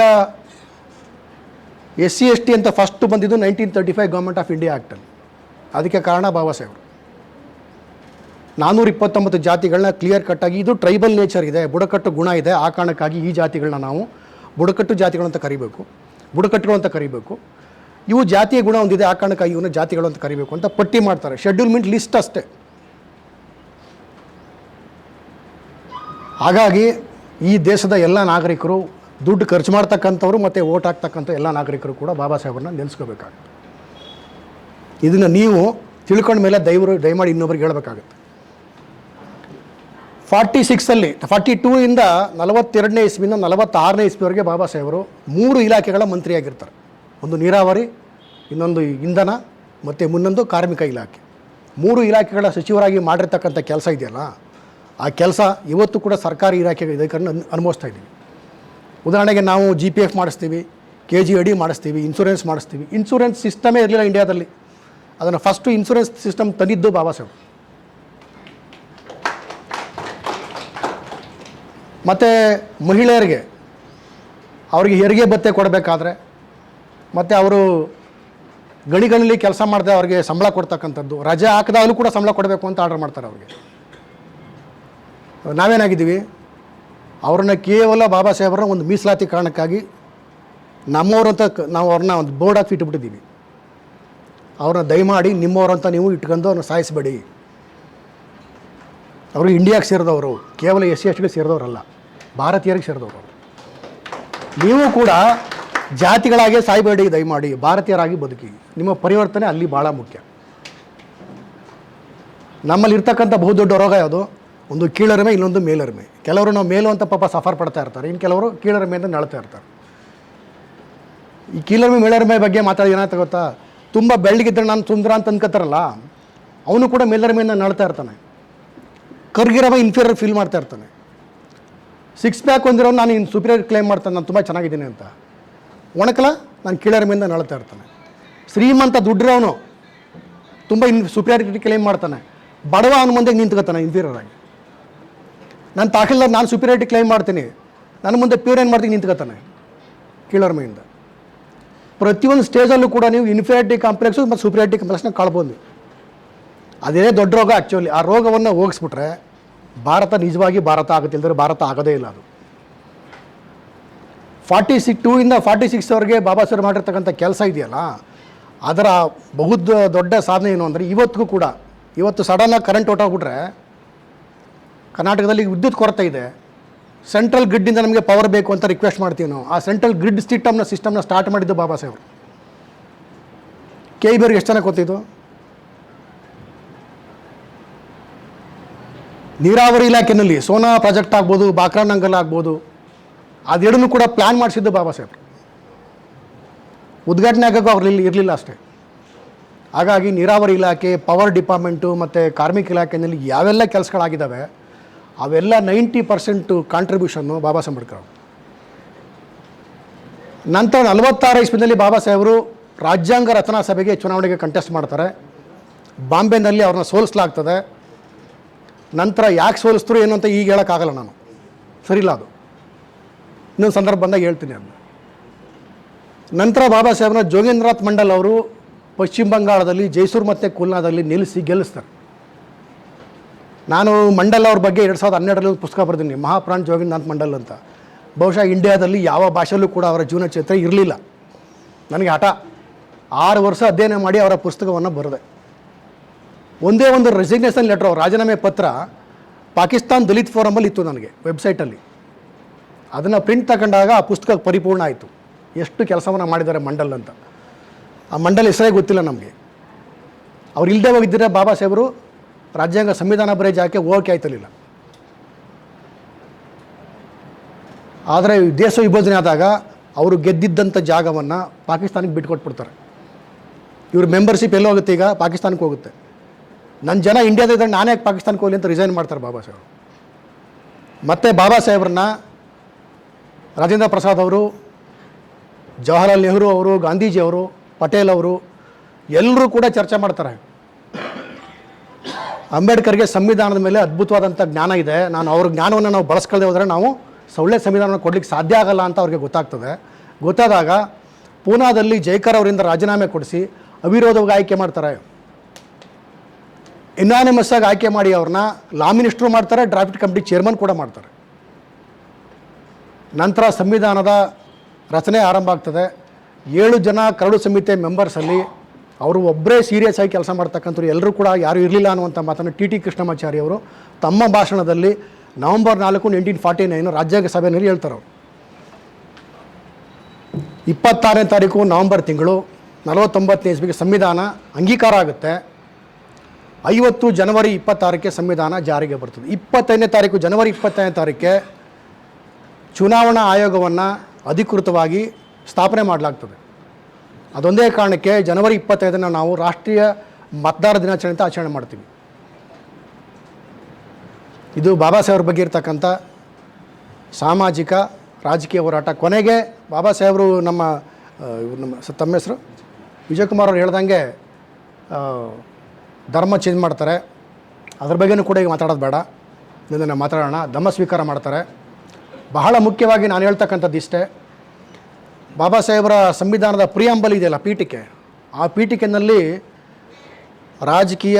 SC ST ಅಂತ ಫಸ್ಟ್ ಬಂದಿದ್ದು 1935 ಗೌರ್ಮೆಂಟ್ ಆಫ್ ಇಂಡಿಯಾ ಆ್ಯಕ್ಟಲ್ಲಿ. ಅದಕ್ಕೆ ಕಾರಣ ಬಾಬಾ ಸಾಹೇಬರು 429 ಜಾತಿಗಳನ್ನ ಕ್ಲಿಯರ್ ಕಟ್ಟಾಗಿ, ಇದು ಟ್ರೈಬಲ್ ನೇಚರ್ ಇದೆ, ಬುಡಕಟ್ಟು ಗುಣ ಇದೆ, ಆ ಕಾರಣಕ್ಕಾಗಿ ಈ ಜಾತಿಗಳನ್ನ ನಾವು ಬುಡಕಟ್ಟು ಜಾತಿಗಳು ಅಂತ ಕರಿಬೇಕು, ಬುಡಕಟ್ಟುಗಳು ಅಂತ ಕರಿಬೇಕು. ಇವು ಜಾತಿಯ ಗುಣ ಹೊಂದಿದೆ, ಆ ಕಾರಣಕ್ಕಾಗಿ ಇವನ್ನ ಜಾತಿಗಳು ಅಂತ ಕರಿಬೇಕು ಅಂತ ಪಟ್ಟಿ ಮಾಡ್ತಾರೆ. ಶೆಡ್ಯೂಲ್ಮೆಂಟ್ ಲಿಸ್ಟ್ ಅಷ್ಟೇ. ಹಾಗಾಗಿ ಈ ದೇಶದ ಎಲ್ಲ ನಾಗರಿಕರು, ದುಡ್ಡು ಖರ್ಚು ಮಾಡ್ತಕ್ಕಂಥವ್ರು ಮತ್ತು ಓಟ್ ಹಾಕ್ತಕ್ಕಂಥ ಎಲ್ಲ ನಾಗರಿಕರು ಕೂಡ ಬಾಬಾ ಸಾಹೇಬರನ್ನ ನೆನೆಸ್ಕೋಬೇಕಾಗುತ್ತೆ. ಇದನ್ನು ನೀವು ತಿಳ್ಕೊಂಡ ಮೇಲೆ ದಯಮಾಡಿ ಇನ್ನೊಬ್ರಿಗೆ ಹೇಳಬೇಕಾಗುತ್ತೆ. 42ಇಂದ 42ನೇ ಇಸ್ವಿಯಿಂದ 46ನೇ ಇಸ್ವಿವರೆಗೆ ಬಾಬಾ ಸಾಹೇಬರು 3 ಇಲಾಖೆಗಳ ಮಂತ್ರಿಯಾಗಿರ್ತಾರೆ. ಒಂದು ನೀರಾವರಿ, ಇನ್ನೊಂದು ಇಂಧನ ಮತ್ತು ಮುನ್ನೊಂದು ಕಾರ್ಮಿಕ ಇಲಾಖೆ. 3 ಇಲಾಖೆಗಳ ಸಚಿವರಾಗಿ ಮಾಡಿರ್ತಕ್ಕಂಥ ಕೆಲಸ ಇದೆಯಲ್ಲ, ಆ ಕೆಲಸ ಇವತ್ತು ಕೂಡ ಸರ್ಕಾರಿ ಇಲಾಖೆಗಳ ಇದನ್ನು ಅನುಭವಿಸ್ತಾ ಇದ್ದೀವಿ. ಉದಾಹರಣೆಗೆ ನಾವು GPF ಮಾಡಿಸ್ತೀವಿ, KGID ಮಾಡಿಸ್ತೀವಿ, ಇನ್ಶೂರೆನ್ಸ್ ಮಾಡಿಸ್ತೀವಿ. ಇನ್ಶೂರೆನ್ಸ್ ಸಿಸ್ಟಮೇ ಇರಲಿಲ್ಲ ಇಂಡಿಯಾದಲ್ಲಿ. ಅದನ್ನು ಫಸ್ಟು ಇನ್ಶೂರೆನ್ಸ್ ಸಿಸ್ಟಮ್ ತಂದಿದ್ದು ಬಾಬಾ ಸಾಹೇಬ್. ಮತ್ತು ಮಹಿಳೆಯರಿಗೆ ಅವರಿಗೆ ಹೆರಿಗೆ ಭತ್ಯೆ ಕೊಡಬೇಕಾದ್ರೆ ಮತ್ತು ಅವರು ಗಣಿಗಳಲ್ಲಿ ಕೆಲಸ ಮಾಡದೆ ಅವ್ರಿಗೆ ಸಂಬಳ ಕೊಡ್ತಕ್ಕಂಥದ್ದು, ರಜೆ ಹಾಕಿದಾಗಲೂ ಕೂಡ ಸಂಬಳ ಕೊಡಬೇಕು ಅಂತ ಆರ್ಡರ್ ಮಾಡ್ತಾರೆ ಅವ್ರಿಗೆ. ನಾವೇನಾಗಿದ್ದೀವಿ, ಅವ್ರನ್ನ ಕೇವಲ ಬಾಬಾ ಸಾಹೇಬ್ರನ್ನ ಒಂದು ಮೀಸಲಾತಿ ಕಾರಣಕ್ಕಾಗಿ ನಮ್ಮವರು ಅಂತ ನಾವು ಅವ್ರನ್ನ ಒಂದು ಬೋರ್ಡ್ ಹಾಕಿ ಇಟ್ಬಿಟ್ಟಿದ್ದೀವಿ. ಅವ್ರನ್ನ ದಯಮಾಡಿ ನಿಮ್ಮವರು ಅಂತ ನೀವು ಇಟ್ಕೊಂಡು ಅವ್ರನ್ನ ಸಾಯಿಸಬೇಡಿ. ಅವರು ಇಂಡಿಯಾಗೆ ಸೇರಿದವರು, ಕೇವಲ SC/ST ಸೇರಿದವರಲ್ಲ, ಭಾರತೀಯರಿಗೆ ಸೇರಿದವರು. ನೀವು ಕೂಡ ಜಾತಿಗಳಾಗಿ ಸಾಯಬೇಡಿ, ದಯಮಾಡಿ ಭಾರತೀಯರಾಗಿ ಬದುಕಿ. ನಿಮ್ಮ ಪರಿವರ್ತನೆ ಅಲ್ಲಿ ಭಾಳ ಮುಖ್ಯ. ನಮ್ಮಲ್ಲಿ ಇರ್ತಕ್ಕಂಥ ಬಹುದೊಡ್ಡ ರೋಗ ಯಾವುದು? ಒಂದು ಕೀಳರಿಮೆ, ಇನ್ನೊಂದು ಮೇಲರಿಮೆ. ಕೆಲವರು ನಾವು ಮೇಲು ಅಂತ ಪಾಪ ಸಫರ್ ಪಡ್ತಾ ಇರ್ತಾರೆ, ಇನ್ನು ಕೆಲವರು ಕೀಳರಿಮೆ ಅಂತ ನಳ್ತಾ ಇರ್ತಾರೆ. ಈ ಕೀಳರಿಮೆ ಮೇಲರಿಮೆ ಬಗ್ಗೆ ಮಾತಾಡಿ ಏನಾಗ್ತಾ ಗೊತ್ತಾ, ತುಂಬ ಬೆಳ್ಳಗಿದ್ರೆ ನಾನು ಸುಂದರ ಅಂತ ಅನ್ಕೋತಾರಲ್ಲ, ಅವನು ಕೂಡ ಮೇಲರಿಮೆಯಿಂದ ನಳ್ತಾ ಇರ್ತಾನೆ. ಕರ್ಗಿರವ ಇನ್ಫೀರಿಯರ್ ಫೀಲ್ ಮಾಡ್ತಾ ಇರ್ತಾನೆ. 6 ಪ್ಯಾಕ್ ಹೊಂದಿರೋ ನಾನು ಇನ್ನು ಸುಪೀರಿಯರ್ ಕ್ಲೈಮ್ ಮಾಡ್ತಾನೆ, ನಾನು ತುಂಬ ಚೆನ್ನಾಗಿದ್ದೀನಿ ಅಂತ. ಒಣಕಲ ನಾನು ಕೀಳರಿಮೆಯಿಂದ ನಳ್ತಾ ಇರ್ತಾನೆ. ಶ್ರೀಮಂತ ದುಡ್ಡಿರೋನು ತುಂಬ ಸುಪೀರಿಯಾರಿಟಿ ಕ್ಲೈಮ್ ಮಾಡ್ತಾನೆ, ಬಡವ ಅವನ ಮುಂದೆ ನಿಂತ್ಕೋತಾನೆ ಇನ್ಫೀರಿಯರ್ ಆಗಿ. ನಾನು ತಾಕಿಲ್ದಾರ್ ನಾನು ಸುಪೀರಿಯಾರಿಟಿ ಕ್ಲೈಮ್ ಮಾಡ್ತೀನಿ, ನನ್ನ ಮುಂದೆ ಪ್ಯೂರ್ ಏನು ಮಾಡ್ತೀನಿ ನಿಂತ್ಕೋತಾನೆ ಕೀಳರಿಮೆಯಿಂದ. ಪ್ರತಿಯೊಂದು ಸ್ಟೇಜಲ್ಲೂ ಕೂಡ ನೀವು ಇನ್ಫೀರಿಯಾರಿಟಿ ಕಾಂಪ್ಲೆಕ್ಸು ಮತ್ತು ಸುಪೀರಿಯಾರಿಟಿ ಕಾಂಪ್ಲೆಕ್ಸ್ನ ಕಾಣ್ಬೋದು. ಅದೇ ದೊಡ್ಡ ರೋಗ ಆ್ಯಕ್ಚುಲಿ. ಆ ರೋಗವನ್ನು ಹೋಗಿಸ್ಬಿಟ್ರೆ ಭಾರತ ನಿಜವಾಗಿ ಭಾರತ ಆಗುತ್ತೆ, ಇಲ್ಲದ್ರೆ ಭಾರತ ಆಗೋದೇ ಇಲ್ಲ. ಅದು 2 ಇಂದ 46ವರೆಗೆ ಬಾಬಾ ಸಾಹೇಬ್ ಮಾಡಿರ್ತಕ್ಕಂಥ ಕೆಲಸ ಇದೆಯಲ್ಲ, ಅದರ ದೊಡ್ಡ ಸಾಧನೆ ಏನು ಅಂದರೆ ಇವತ್ತಿಗೂ ಕೂಡ, ಇವತ್ತು ಸಡನ್ನಾಗಿ ಕರೆಂಟ್ ಹೊಟ್ಟೋಗ್ಬಿಟ್ರೆ ಕರ್ನಾಟಕದಲ್ಲಿ ವಿದ್ಯುತ್ ಕೊರತೆ ಇದೆ, ಸೆಂಟ್ರಲ್ ಗ್ರಿಡ್ಡಿಂದ ನಮಗೆ ಪವರ್ ಬೇಕು ಅಂತ ರಿಕ್ವೆಸ್ಟ್ ಮಾಡ್ತೀವಿ ನಾವು. ಆ ಸೆಂಟ್ರಲ್ ಗ್ರಿಡ್ ಸಿಸ್ಟಮ್ನ ಸ್ಟಾರ್ಟ್ ಮಾಡಿದ್ದು ಬಾಬಾ ಸಾಹೇಬರು. KEB ಎಷ್ಟು ಚೆನ್ನಾಗಿ ಗೊತ್ತಿದ್ದು. ನೀರಾವರಿ ಇಲಾಖೆಯಲ್ಲಿ ಸೋನಾ ಪ್ರಾಜೆಕ್ಟ್ ಆಗ್ಬೋದು, ಬಾಕ್ರಾನಂಗಲ್ ಆಗ್ಬೋದು, ಅದೆರಡನ್ನೂ ಕೂಡ ಪ್ಲ್ಯಾನ್ ಮಾಡಿಸಿದ್ದು ಬಾಬಾ ಸಾಹೇಬರು. ಉದ್ಘಾಟನೆ ಆಗೋಕ್ಕೂ ಅವ್ರಲ್ಲಿ ಇರಲಿಲ್ಲ ಅಷ್ಟೇ. ಹಾಗಾಗಿ ನೀರಾವರಿ ಇಲಾಖೆ, ಪವರ್ ಡಿಪಾರ್ಟ್ಮೆಂಟು ಮತ್ತು ಕಾರ್ಮಿಕ ಇಲಾಖೆಯಲ್ಲಿ ಯಾವೆಲ್ಲ ಕೆಲಸಗಳಾಗಿದ್ದಾವೆ ಅವೆಲ್ಲ 90% ಕಾಂಟ್ರಿಬ್ಯೂಷನ್ನು ಬಾಬಾ ಸಾಹೇಬ್ ಅಂಬೇಡ್ಕರ್. ನಂತರ 46 ಇಸ್ವಿನಲ್ಲಿ ಬಾಬಾ ಸಾಹೇಬರು ರಾಜ್ಯಾಂಗ ರಚನಾ ಸಭೆಗೆ ಚುನಾವಣೆಗೆ ಕಂಟೆಸ್ಟ್ ಮಾಡ್ತಾರೆ. ಬಾಂಬೆನಲ್ಲಿ ಅವ್ರನ್ನ ಸೋಲಿಸಲಾಗ್ತದೆ. ನಂತರ ಯಾಕೆ ಸೋಲಿಸಿದ್ರು ಏನು ಅಂತ ಈಗ ಹೇಳೋಕ್ಕಾಗಲ್ಲ, ನಾನು ಸರಿಯಿಲ್ಲ, ಅದು ಇನ್ನೊಂದು ಸಂದರ್ಭ ಬಂದಾಗ ಹೇಳ್ತೀನಿ ಅದನ್ನ. ನಂತರ ಬಾಬಾ ಸಾಹೇಬ್ನ ಜೋಗೇಂದ್ರನಾಥ್ ಮಂಡಲ್ ಅವರು ಪಶ್ಚಿಮ ಬಂಗಾಳದಲ್ಲಿ ಜೈಸೂರು ಮತ್ತು ಕುಲ್ನಾದಲ್ಲಿ ನಿಲ್ಲಿಸಿ ಗೆಲ್ಲಿಸ್ತಾರೆ. ನಾನು ಮಂಡಲ್ ಅವ್ರ ಬಗ್ಗೆ 2012ರಲ್ಲಿ ಒಂದು ಪುಸ್ತಕ ಬರೆದಿನಿ, ಮಹಾಪ್ರಾಣ್ ಜೋಗೇಂದ್ರನಾಥ್ ಮಂಡಲ್ ಅಂತ. ಬಹುಶಃ ಇಂಡಿಯಾದಲ್ಲಿ ಯಾವ ಭಾಷೆಯಲ್ಲೂ ಕೂಡ ಅವರ ಜೀವನ ಚರಿತ್ರೆ ಇರಲಿಲ್ಲ. ನನಗೆ ಹಠ 6 ವರ್ಷ ಅಧ್ಯಯನ ಮಾಡಿ ಅವರ ಪುಸ್ತಕವನ್ನು ಬರೆದೆ. ಒಂದೇ ಒಂದು ರೆಸಿಗ್ನೇಷನ್ ಲೆಟ್ರ್, ಅವ್ರ ರಾಜೀನಾಮೆ ಪತ್ರ ಪಾಕಿಸ್ತಾನ್ ದಲಿತ್ ಫೋರಮಲ್ಲಿ ಇತ್ತು ನನಗೆ ವೆಬ್ಸೈಟಲ್ಲಿ. ಅದನ್ನು ಪ್ರಿಂಟ್ ತಗೊಂಡಾಗ ಆ ಪುಸ್ತಕ ಪರಿಪೂರ್ಣ ಆಯಿತು, ಎಷ್ಟು ಕೆಲಸವನ್ನು ಮಾಡಿದ್ದಾರೆ ಮಂಡಲ್ ಅಂತ. ಆ ಮಂಡಲ್ ಹೆಸರೇ ಗೊತ್ತಿಲ್ಲ ನಮಗೆ. ಅವ್ರು ಇಲ್ಲದೆ ಹೋಗಿದ್ದರೆ ಬಾಬಾ ಸಾಹೇಬರು ರಾಜ್ಯಾಂಗ ಸಂವಿಧಾನ ಬರೆಜ್ ಹಾಕಿ ಹೋಗೋಕೆ ಆಯ್ತಿರಲಿಲ್ಲ. ಆದರೆ ದೇಶ ವಿಭಜನೆ ಆದಾಗ ಅವರು ಗೆದ್ದಿದ್ದಂಥ ಜಾಗವನ್ನು ಪಾಕಿಸ್ತಾನಕ್ಕೆ ಬಿಟ್ಕೊಟ್ಬಿಡ್ತಾರೆ. ಇವ್ರ ಮೆಂಬರ್ಶಿಪ್ ಎಲ್ಲಿ ಹೋಗುತ್ತೆ? ಈಗ ಪಾಕಿಸ್ತಾನಕ್ಕೆ ಹೋಗುತ್ತೆ. ನನ್ನ ಜನ ಇಂಡಿಯಾದಾಗ ನಾನೇ ಪಾಕಿಸ್ತಾನಕ್ಕೆ ಹೋಗಲಿ ಅಂತ ರಿಸೈನ್ ಮಾಡ್ತಾರೆ ಬಾಬಾ ಸಾಹೇಬರು. ಮತ್ತು ಬಾಬಾ ಸಾಹೇಬ್ರನ್ನ ರಾಜೇಂದ್ರ ಪ್ರಸಾದ್ ಅವರು, ಜವಾಹರ್ಲಾಲ್ ನೆಹರು ಅವರು, ಗಾಂಧೀಜಿ ಅವರು, ಪಟೇಲ್ ಅವರು ಎಲ್ಲರೂ ಕೂಡ ಚರ್ಚೆ ಮಾಡ್ತಾರೆ. ಅಂಬೇಡ್ಕರ್ಗೆ ಸಂವಿಧಾನದ ಮೇಲೆ ಅದ್ಭುತವಾದಂಥ ಜ್ಞಾನ ಇದೆ, ನಾನು ಅವ್ರ ಜ್ಞಾನವನ್ನು ನಾವು ಬಳಸ್ಕೊಳ್ಳದೆ ಹೋದರೆ ನಾವು ಒಳ್ಳೆ ಸಂವಿಧಾನವನ್ನು ಕೊಡಲಿಕ್ಕೆ ಸಾಧ್ಯ ಆಗಲ್ಲ ಅಂತ ಅವ್ರಿಗೆ ಗೊತ್ತಾಗ್ತದೆ. ಗೊತ್ತಾದಾಗ ಪೂನಾದಲ್ಲಿ ಜೈಕರ್ ಅವರಿಂದ ರಾಜೀನಾಮೆ ಕೊಡಿಸಿ ಅವಿರೋಧವಾಗಿ ಆಯ್ಕೆ ಮಾಡ್ತಾರೆ. ಇನಾನಿಮಸ್ ಆಗಿ ಆಯ್ಕೆ ಮಾಡಿ ಅವ್ರನ್ನ ಲಾ ಮಿನಿಸ್ಟ್ರು ಮಾಡ್ತಾರೆ, ಡ್ರಾಫ್ಟ್ ಕಮಿಟಿ ಚೇರ್ಮನ್ ಕೂಡ ಮಾಡ್ತಾರೆ. ನಂತರ ಸಂವಿಧಾನದ ರಚನೆ ಆರಂಭ ಆಗ್ತದೆ. 7 ಜನ ಕರಡು ಸಮಿತಿ ಮೆಂಬರ್ಸಲ್ಲಿ ಅವರು ಒಬ್ಬರೇ ಸೀರಿಯಸ್ ಆಗಿ ಕೆಲಸ ಮಾಡ್ತಕ್ಕಂಥವ್ರು, ಎಲ್ಲರೂ ಕೂಡ ಯಾರೂ ಇರಲಿಲ್ಲ ಅನ್ನುವಂಥ ಮಾತನ್ನು ಟಿ ಕೃಷ್ಣಮಾಚಾರಿ ಅವರು ತಮ್ಮ ಭಾಷಣದಲ್ಲಿ ನವೆಂಬರ್ 4, 1949 ರಾಜ್ಯಾಂಗ ಸಭೆಯಲ್ಲಿ ಹೇಳ್ತಾರೆ. ಅವರು 26ನೇ ತಾರೀಕು ನವೆಂಬರ್ ತಿಂಗಳು 49ನೇ ಇಸ್ವಿಗೆ ಸಂವಿಧಾನ ಅಂಗೀಕಾರ ಆಗುತ್ತೆ. 50 ಜನವರಿ 26ಕ್ಕೆ ಸಂವಿಧಾನ ಜಾರಿಗೆ ಬರ್ತದೆ. 25ನೇ ತಾರೀಕು ಜನವರಿ 25ನೇ ತಾರೀಕೆ ಚುನಾವಣಾ ಆಯೋಗವನ್ನು ಅಧಿಕೃತವಾಗಿ ಸ್ಥಾಪನೆ ಮಾಡಲಾಗ್ತದೆ. ಅದೊಂದೇ ಕಾರಣಕ್ಕೆ ಜನವರಿ 25ನ್ನು ನಾವು ರಾಷ್ಟ್ರೀಯ ಮತದಾರ ದಿನಾಚರಣೆ ಅಂತ ಆಚರಣೆ ಮಾಡ್ತೀವಿ. ಇದು ಬಾಬಾ ಸಾಹೇಬ್ರ ಬಗ್ಗೆ ಇರ್ತಕ್ಕಂಥ ಸಾಮಾಜಿಕ ರಾಜಕೀಯ ಹೋರಾಟ. ಕೊನೆಗೆ ಬಾಬಾ ಸಾಹೇಬರು ನಮ್ಮ ತಮ್ಮ ಹೆಸರು ವಿಜಯಕುಮಾರ್ ಅವರು ಹೇಳ್ದಂಗೆ ಧರ್ಮ ಚೇಂಜ್ ಮಾಡ್ತಾರೆ. ಅದ್ರ ಬಗ್ಗೆನೂ ಕೂಡ ಈಗ ಮಾತಾಡೋದು ಬೇಡ, ಇದನ್ನು ಮಾತಾಡೋಣ. ಧಮ್ಮ ಸ್ವೀಕಾರ ಮಾಡ್ತಾರೆ. ಬಹಳ ಮುಖ್ಯವಾಗಿ ನಾನು ಹೇಳ್ತಕ್ಕಂಥದ್ದು ಇಷ್ಟೇ, ಬಾಬಾ ಸಾಹೇಬರ ಸಂವಿಧಾನದ ಪ್ರಿಯಾಂಬಲ್ ಇದೆಯಲ್ಲ, ಪೀಠಿಕೆ, ಆ ಪೀಠಿಕೆಯಲ್ಲಿ ರಾಜಕೀಯ,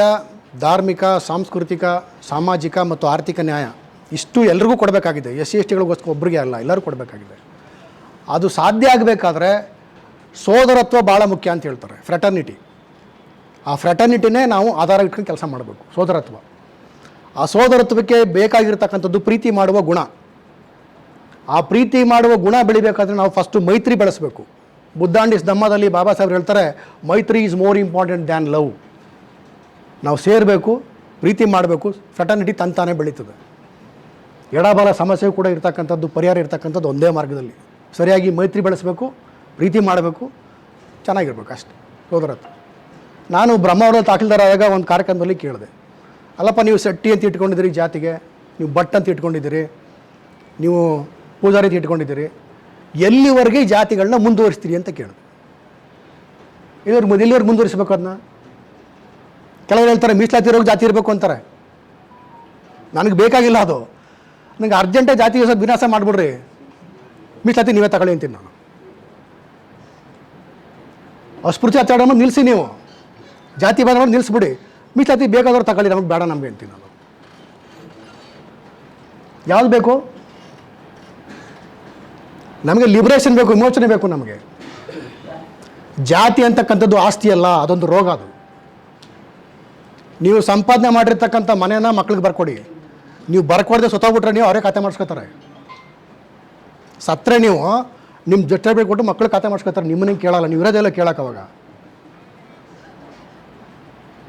ಧಾರ್ಮಿಕ, ಸಾಂಸ್ಕೃತಿಕ, ಸಾಮಾಜಿಕ ಮತ್ತು ಆರ್ಥಿಕ ನ್ಯಾಯ ಇಷ್ಟು ಎಲ್ರಿಗೂ ಕೊಡಬೇಕಾಗಿದೆ. ಎಸ್ ಸಿ ಎಸ್ ಟಿಗಳಿಗೋಸ್ಕರ ಒಬ್ಬರಿಗೆ ಅಲ್ಲ, ಎಲ್ಲರೂ ಕೊಡಬೇಕಾಗಿದೆ. ಅದು ಸಾಧ್ಯ ಆಗಬೇಕಾದ್ರೆ ಸೋದರತ್ವ ಭಾಳ ಮುಖ್ಯ ಅಂತ ಹೇಳ್ತಾರೆ, ಫ್ರೆಟರ್ನಿಟಿ. ಆ ಫ್ರೆಟರ್ನಿಟಿನೇ ನಾವು ಆಧಾರ ಇಟ್ಕೊಂಡು ಕೆಲಸ ಮಾಡಬೇಕು, ಸೋದರತ್ವ. ಆ ಸೋದರತ್ವಕ್ಕೆ ಬೇಕಾಗಿರ್ತಕ್ಕಂಥದ್ದು ಪ್ರೀತಿ ಮಾಡುವ ಗುಣ. ಆ ಪ್ರೀತಿ ಮಾಡುವ ಗುಣ ಬೆಳಿಬೇಕಾದ್ರೆ ನಾವು ಫಸ್ಟು ಮೈತ್ರಿ ಬೆಳೆಸಬೇಕು. ಬುದ್ಧಾಂಡಿಸ್ ಧಮ್ಮದಲ್ಲಿ ಬಾಬಾ ಸಾಹೇಬ್ರು ಹೇಳ್ತಾರೆ, ಮೈತ್ರಿ is more important than love. ನಾವು ಸೇರಬೇಕು, ಪ್ರೀತಿ ಮಾಡಬೇಕು, ಫ್ರೆಟರ್ನಿಟಿ ತಂತಾನೇ ಬೆಳೀತದೆ. ಎಡಬಲ ಸಮಸ್ಯೆ ಕೂಡ ಇರ್ತಕ್ಕಂಥದ್ದು, ಪರಿಹಾರ ಇರ್ತಕ್ಕಂಥದ್ದು ಒಂದೇ ಮಾರ್ಗದಲ್ಲಿ. ಸರಿಯಾಗಿ ಮೈತ್ರಿ ಬೆಳೆಸಬೇಕು, ಪ್ರೀತಿ ಮಾಡಬೇಕು, ಚೆನ್ನಾಗಿರ್ಬೇಕು, ಅಷ್ಟೇ ಸೋದರತ್ವ. ನಾನು ಬ್ರಹ್ಮಾವರದ ತಾಕೀಲ್ದಾರ ಆದಾಗ ಒಂದು ಕಾರ್ಯಕ್ರಮದಲ್ಲಿ ಕೇಳಿದೆ, ಅಲ್ಲಪ್ಪ ನೀವು ಸೆಟ್ಟಿ ಅಂತ ಇಟ್ಕೊಂಡಿದ್ದೀರಿ ಜಾತಿಗೆ, ನೀವು ಭಟ್ ಅಂತ ಇಟ್ಕೊಂಡಿದ್ದೀರಿ, ನೀವು ಪೂಜಾರಿ ಅಂತ ಇಟ್ಕೊಂಡಿದ್ದೀರಿ, ಎಲ್ಲಿವರೆಗೆ ಜಾತಿಗಳನ್ನ ಮುಂದುವರಿಸ್ತೀರಿ ಅಂತ ಕೇಳಿದೆ. ಎಲ್ಲಿವರೆಗೆ ಮುಂದುವರಿಸಬೇಕು ಅದನ್ನ? ಕೆಲವರು ಹೇಳ್ತಾರೆ ಮೀಸಲಾತಿ ಇರೋಕೆ ಜಾತಿ ಇರಬೇಕು ಅಂತಾರೆ. ನನಗೆ ಬೇಕಾಗಿಲ್ಲ ಅದು. ನನಗೆ ಅರ್ಜೆಂಟಾಗಿ ಜಾತಿ ವಿನಾಶ ಮಾಡಿಬಿಡ್ರಿ, ಮೀಸಲಾತಿ ನೀವೇ ತಗೊಳ್ಳಿ ಅಂತೀನಿ ನಾನು. ಅಸ್ಪೃಶ್ಯ ಆಚರಣೆ ನಿಲ್ಲಿಸಿ, ನೀವು ಜಾತಿ ಬಂದ ನಿಲ್ಲಿಸ್ಬಿಡಿ, ಮೀಸಲಾತಿ ಬೇಕಾದವ್ರು ತಗೊಳ್ಳಿ, ನಮಗೆ ಬೇಡ ನಮಗೆ ಅಂತೀನಿ ನಾನು. ಯಾವ್ದು ಬೇಕು? ನಮಗೆ ಲಿಬರೇಷನ್ ಬೇಕು, ವಿಮೋಚನೆ ಬೇಕು. ನಮಗೆ ಜಾತಿ ಅಂತಕ್ಕಂಥದ್ದು ಆಸ್ತಿ ಅಲ್ಲ, ಅದೊಂದು ರೋಗ. ಅದು ನೀವು ಸಂಪಾದನೆ ಮಾಡಿರ್ತಕ್ಕಂಥ ಮನೆನ ಮಕ್ಳಿಗೆ ಬರ್ಕೊಡಿ. ನೀವು ಬರ್ಕೊಡದೆ ಸತ್ತೋಗ್ಬಿಟ್ರೆ ನೀವು ಅವರೇ ಖಾತೆ ಮಾಡಿಸ್ಕೊತಾರೆ. ಸತ್ತರೆ ನೀವು ನಿಮ್ಮ ಜೊತೆ ಕೊಟ್ಟು ಮಕ್ಳು ಖಾತೆ ಮಾಡಿಸ್ಕೊತಾರೆ, ನಿಮ್ಮನ್ನೇ ಕೇಳಲ್ಲ. ನೀವು ಇರೋದೆಲ್ಲ ಕೇಳಕ್ಕೆ ಅವಾಗ.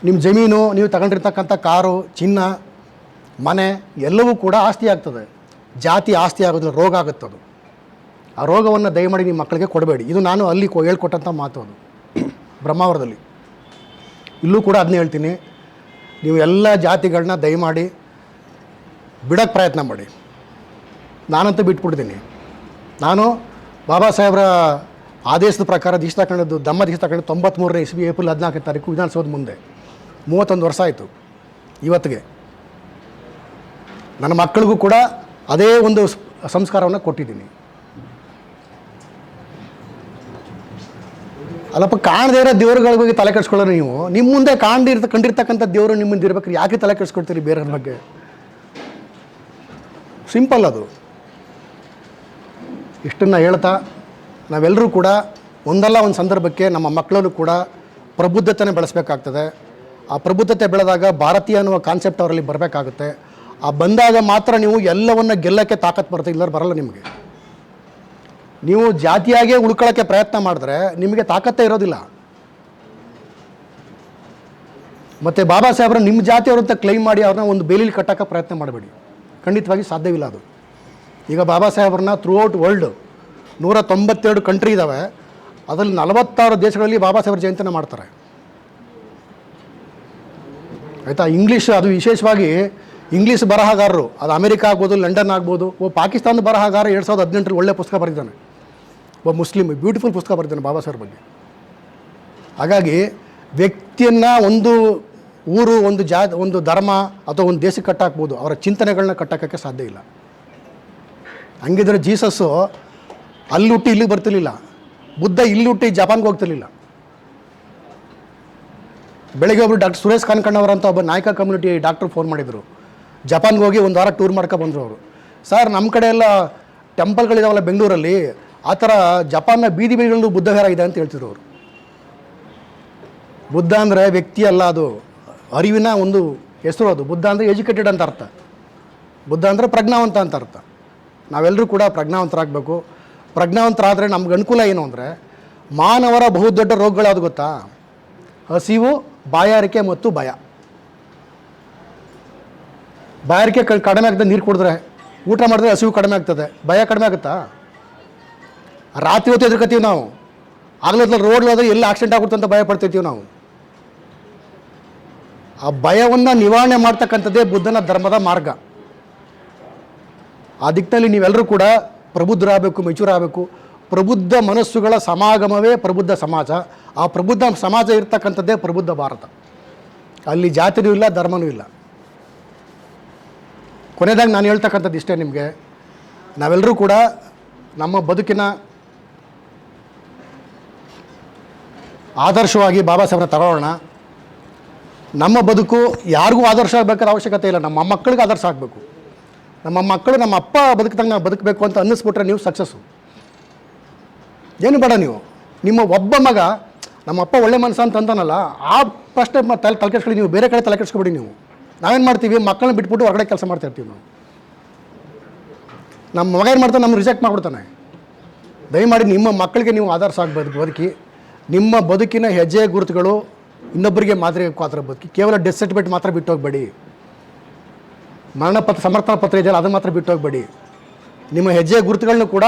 ನಿಮ್ಮ ಜಮೀನು, ನೀವು ತಗೊಂಡಿರ್ತಕ್ಕಂಥ ಕಾರು, ಚಿನ್ನ, ಮನೆ ಎಲ್ಲವೂ ಕೂಡ ಆಸ್ತಿ ಆಗ್ತದೆ. ಜಾತಿ ಆಸ್ತಿ ಆಗೋದಿಲ್ಲ, ರೋಗ ಆಗುತ್ತದು. ಆ ರೋಗವನ್ನು ದಯಮಾಡಿ ನಿಮ್ಮ ಮಕ್ಕಳಿಗೆ ಕೊಡಬೇಡಿ. ಇದು ನಾನು ಅಲ್ಲಿ ಹೇಳ್ಕೊಟ್ಟಂಥ ಮಾತು, ಅದು ಬ್ರಹ್ಮಾವರದಲ್ಲಿ. ಇಲ್ಲೂ ಕೂಡ ಅದನ್ನೇ ಹೇಳ್ತೀನಿ, ನೀವು ಎಲ್ಲ ಜಾತಿಗಳನ್ನ ದಯಮಾಡಿ ಬಿಡೋಕ್ಕೆ ಪ್ರಯತ್ನ ಮಾಡಿ. ನಾನಂತೂ ಬಿಟ್ಬಿಡ್ತೀನಿ. ನಾನು ಬಾಬಾ ಸಾಹೇಬ್ರ ಆದೇಶದ ಪ್ರಕಾರ ದೀಕ್ಷೆ ತಗೊಂಡಿದ್ದು, ಧಮ್ಮ ದೀಕ್ಷೆ ತಗೊಂಡು 93ನೇ ಇಸ್ವಿ ಏಪ್ರಿಲ್ 14ನೇ ತಾರೀಕು ವಿಧಾನಸೌಧದ ಮುಂದೆ. 31 ವರ್ಷ ಆಯಿತು ಇವತ್ತಿಗೆ. ನನ್ನ ಮಕ್ಕಳಿಗೂ ಕೂಡ ಅದೇ ಒಂದು ಸಂಸ್ಕಾರವನ್ನು ಕೊಟ್ಟಿದ್ದೀನಿ. ಅಲ್ಲಪ್ಪ, ಕಾಣದೇ ಇರೋ ದೇವರುಗಳ ಬಗ್ಗೆ ತಲೆ ಕೆಡಿಸ್ಕೊಳ್ಳೋರು ನೀವು. ನಿಮ್ಮ ಮುಂದೆ ಕಂಡಿರ್ತಕ್ಕಂಥ ದೇವರು ನಿಮ್ಮ ಮುಂದೆ ಇರ್ಬೇಕು, ಯಾಕೆ ತಲೆ ಕೆಡಿಸ್ಕೊಳ್ತೀರಿ ಬೇರೆಯವ್ರ ಬಗ್ಗೆ? ಸಿಂಪಲ್ ಅದು. ಇಷ್ಟನ್ನು ಹೇಳ್ತಾ ನಾವೆಲ್ಲರೂ ಕೂಡ ಒಂದಲ್ಲ ಒಂದು ಸಂದರ್ಭಕ್ಕೆ ನಮ್ಮ ಮಕ್ಕಳಲ್ಲೂ ಕೂಡ ಪ್ರಬುದ್ಧತೆಯನ್ನು ಬೆಳೆಸಬೇಕಾಗ್ತದೆ. ಆ ಪ್ರಬುದ್ಧತೆ ಬೆಳೆದಾಗ ಭಾರತೀಯ ಅನ್ನುವ ಕಾನ್ಸೆಪ್ಟ್ ಅವರಲ್ಲಿ ಬರಬೇಕಾಗುತ್ತೆ. ಆ ಬಂದಾಗ ಮಾತ್ರ ನೀವು ಎಲ್ಲವನ್ನು ಗೆಲ್ಲಕ್ಕೆ ತಾಕತ್ತು ಬರುತ್ತೆ, ಇಲ್ಲರೂ ಬರಲ್ಲ ನಿಮಗೆ. ನೀವು ಜಾತಿಯಾಗೇ ಉಳ್ಕೊಳ್ಳೋಕ್ಕೆ ಪ್ರಯತ್ನ ಮಾಡಿದ್ರೆ ನಿಮಗೆ ತಾಕತ್ತೇ ಇರೋದಿಲ್ಲ. ಮತ್ತು ಬಾಬಾ ಸಾಹೇಬ್ರ ನಿಮ್ಮ ಜಾತಿಯವರು ಅಂತ ಕ್ಲೈಮ್ ಮಾಡಿ ಅವ್ರನ್ನ ಒಂದು ಬೇಲಿಲಿ ಕಟ್ಟೋಕ್ಕೆ ಪ್ರಯತ್ನ ಮಾಡಬೇಡಿ, ಖಂಡಿತವಾಗಿ ಸಾಧ್ಯವಿಲ್ಲ ಅದು. ಈಗ ಬಾಬಾ ಸಾಹೇಬ್ರನ್ನ ಥ್ರೂಔಟ್ ವರ್ಲ್ಡ್ 192 ಕಂಟ್ರಿ ಇದ್ದಾವೆ, ಅದರಲ್ಲಿ 46 ದೇಶಗಳಲ್ಲಿ ಬಾಬಾ ಸಾಹೇಬ್ರ ಜಯಂತಿನ ಮಾಡ್ತಾರೆ, ಆಯಿತಾ. ಇಂಗ್ಲೀಷ್, ಅದು ವಿಶೇಷವಾಗಿ ಇಂಗ್ಲೀಷ್ ಬರಹಗಾರರು, ಅದು ಅಮೆರಿಕ ಆಗ್ಬೋದು, ಲಂಡನ್ ಆಗ್ಬೋದು. ಪಾಕಿಸ್ತಾನದ ಬರಹಗಾರ 2018 ಒಳ್ಳೆ ಪುಸ್ತಕ ಬರೆದಿದ್ದಾನೆ, ಒಬ್ಬ ಮುಸ್ಲಿಮ್, ಬ್ಯೂಟಿಫುಲ್ ಪುಸ್ತಕ ಬರೆದಿದ್ದಾನೆ ಬಾಬಾ ಸಾಹೇಬ್ರ ಬಗ್ಗೆ. ಹಾಗಾಗಿ ವ್ಯಕ್ತಿಯನ್ನು ಒಂದು ಊರು, ಒಂದು ಧರ್ಮ ಅಥವಾ ಒಂದು ದೇಶಕ್ಕೆ ಕಟ್ಟಾಕ್ಬೋದು, ಅವರ ಚಿಂತನೆಗಳನ್ನ ಕಟ್ಟಾಕೋಕ್ಕೆ ಸಾಧ್ಯ ಇಲ್ಲ. ಹಂಗಿದ್ರೆ ಜೀಸಸ್ಸು ಅಲ್ಲಿ ಹುಟ್ಟಿ ಇಲ್ಲಿಗೆ ಬರ್ತಿರ್ಲಿಲ್ಲ, ಬುದ್ಧ ಇಲ್ಲಿ ಹುಟ್ಟಿ ಜಪಾನ್ಗೆ ಹೋಗ್ತಿರ್ಲಿಲ್ಲ. ಬೆಳಗ್ಗೆ ಒಬ್ಬರು ಡಾಕ್ಟರ್ ಸುರೇಶ್ ಕಾನ್ಕಣ್ಣವರಂತ ಒಬ್ಬ ನಾಯಕ ಕಮ್ಯುನಿಟಿ ಡಾಕ್ಟ್ರು ಫೋನ್ ಮಾಡಿದರು. ಜಪಾನ್ಗೆ ಹೋಗಿ 1 ವಾರ ಟೂರ್ ಮಾಡ್ಕೊ ಬಂದರು ಅವರು. ಸರ್, ನಮ್ಮ ಕಡೆ ಎಲ್ಲ ಟೆಂಪಲ್ಗಳಿದಾವಲ್ಲ ಬೆಂಗಳೂರಲ್ಲಿ, ಆ ಥರ ಜಪಾನ್ನ ಬೀದಿ ಬೀದಿಗಳಲ್ಲೂ ಬುದ್ಧ ವಿಹಾರ ಇದೆ ಅಂತ ಹೇಳ್ತಿದ್ರು ಅವರು. ಬುದ್ಧ ಅಂದರೆ ವ್ಯಕ್ತಿ ಅಲ್ಲ, ಅದು ಅರಿವಿನ ಒಂದು ಹೆಸರು. ಅದು ಬುದ್ಧ ಅಂದರೆ ಎಜುಕೇಟೆಡ್ ಅಂತ ಅರ್ಥ, ಬುದ್ಧ ಅಂದರೆ ಪ್ರಜ್ಞಾವಂತ ಅಂತ ಅರ್ಥ. ನಾವೆಲ್ಲರೂ ಕೂಡ ಪ್ರಜ್ಞಾವಂತರಾಗಬೇಕು. ಪ್ರಜ್ಞಾವಂತರಾದರೆ ನಮ್ಗೆ ಅನುಕೂಲ ಏನು ಅಂದರೆ, ಮಾನವರ ಬಹುದೊಡ್ಡ ರೋಗಗಳಾದ್ರು ಗೊತ್ತಾ? ಹಸಿವು, ಬಾಯಾರಿಕೆ ಮತ್ತು ಭಯ. ಬಾಯಾರಿಕೆ ಕಡಿಮೆ ಆಗ್ತದೆ ನೀರು ಕುಡಿದ್ರೆ, ಊಟ ಮಾಡಿದ್ರೆ ಹಸಿವು ಕಡಿಮೆ ಆಗ್ತದೆ, ಭಯ ಕಡಿಮೆ ಆಗುತ್ತಾ? ರಾತ್ರಿ ಹೊತ್ತು ಎದುರ್ಕೊತೀವಿ ನಾವು, ಆಗ್ಲತ್ತಲ್ಲ ರೋಡ್ ಹೋದ್ರೆ ಎಲ್ಲಿ ಆಕ್ಸಿಡೆಂಟ್ ಆಗುತ್ತೆ ಅಂತ ಭಯ ಪಡ್ತಿರ್ತೀವಿ ನಾವು. ಆ ಭಯವನ್ನು ನಿವಾರಣೆ ಮಾಡ್ತಕ್ಕಂಥದ್ದೇ ಬುದ್ಧನ ಧರ್ಮದ ಮಾರ್ಗ. ಆ ದಿಕ್ಕಿನಲ್ಲಿ ನೀವೆಲ್ಲರೂ ಕೂಡ ಪ್ರಬುದ್ಧರಾಗಬೇಕು, ಮೆಚೂರ್ ಆಗಬೇಕು. ಪ್ರಬುದ್ಧ ಮನಸ್ಸುಗಳ ಸಮಾಗಮವೇ ಪ್ರಬುದ್ಧ ಸಮಾಜ. ಆ ಪ್ರಬುದ್ಧ ಸಮಾಜ ಇರ್ತಕ್ಕಂಥದ್ದೇ ಪ್ರಬುದ್ಧ ಭಾರತ. ಅಲ್ಲಿ ಜಾತಿನೂ ಇಲ್ಲ, ಧರ್ಮನೂ ಇಲ್ಲ. ಕೊನೆಯದಾಗಿ ನಾನು ಹೇಳ್ತಕ್ಕಂಥದ್ದು ಇಷ್ಟೇ ನಿಮಗೆ, ನಾವೆಲ್ಲರೂ ಕೂಡ ನಮ್ಮ ಬದುಕಿನ ಆದರ್ಶವಾಗಿ ಬಾಬಾ ಸಾಹೇಬ್ರನ್ನ ತಗೊಳ್ಳೋಣ. ನಮ್ಮ ಬದುಕು ಯಾರಿಗೂ ಆದರ್ಶ ಆಗಬೇಕಾದ ಅವಶ್ಯಕತೆ ಇಲ್ಲ, ನಮ್ಮ ಮಕ್ಕಳಿಗೆ ಆದರ್ಶ ಆಗಬೇಕು. ನಮ್ಮ ಮಕ್ಕಳು ನಮ್ಮ ಅಪ್ಪ ಬದುಕಿದಂಗೆ ನಾವು ಬದುಕಬೇಕು ಅಂತ ಅನ್ನಿಸ್ಬಿಟ್ರೆ ನೀವು ಸಕ್ಸಸ್ಸು. ಏನು ಬೇಡ, ನೀವು ನಿಮ್ಮ ಒಬ್ಬ ಮಗ ನಮ್ಮ ಅಪ್ಪ ಒಳ್ಳೆ ಮನಸ್ಸು ಅಂತ ಅಂತಾನಲ್ಲ, ಆ ಪ್ರಶ್ನೆ ತಲೆ ಕೆಡ್ಸ್ಕೊಳ್ಳಿ, ನೀವು ಬೇರೆ ಕಡೆ ತಲೆ ಕೆಡ್ಸ್ಕೊಬೇಡಿ. ನೀವು ನಾವೇನು ಮಾಡ್ತೀವಿ, ಮಕ್ಕಳನ್ನ ಬಿಟ್ಬಿಟ್ಟು ಹೊರಗಡೆ ಕೆಲಸ ಮಾಡ್ತಾ ಇರ್ತೀವಿ ನಾವು. ನಮ್ಮ ಮಗ ಏನು ಮಾಡ್ತಾನೆ, ನಮ್ಗೆ ರಿಜೆಕ್ಟ್ ಮಾಡಿಬಿಡ್ತಾನೆ. ದಯಮಾಡಿ ನಿಮ್ಮ ಮಕ್ಕಳಿಗೆ ನೀವು ಆದರ್ಶ ಆಗಬೇಕು. ಬದುಕಿ ನಿಮ್ಮ ಬದುಕಿನ ಹೆಜ್ಜೆ ಗುರುತುಗಳು ಇನ್ನೊಬ್ಬರಿಗೆ ಮಾದರಿ ಪಾತ್ರ ಬದುಕಿ. ಕೇವಲ ಡೆತ್ ಸರ್ಟಿಫಿಕೇಟ್ ಮಾತ್ರ ಬಿಟ್ಟು ಹೋಗಬೇಡಿ, ಮರಣ ಪತ್ರ ಸಮರ್ಥನಾ ಪತ್ರ ಇದೆಯಲ್ಲ ಅದನ್ನು ಮಾತ್ರ ಬಿಟ್ಟು ಹೋಗಬೇಡಿ. ನಿಮ್ಮ ಹೆಜ್ಜೆ ಗುರುತುಗಳನ್ನೂ ಕೂಡ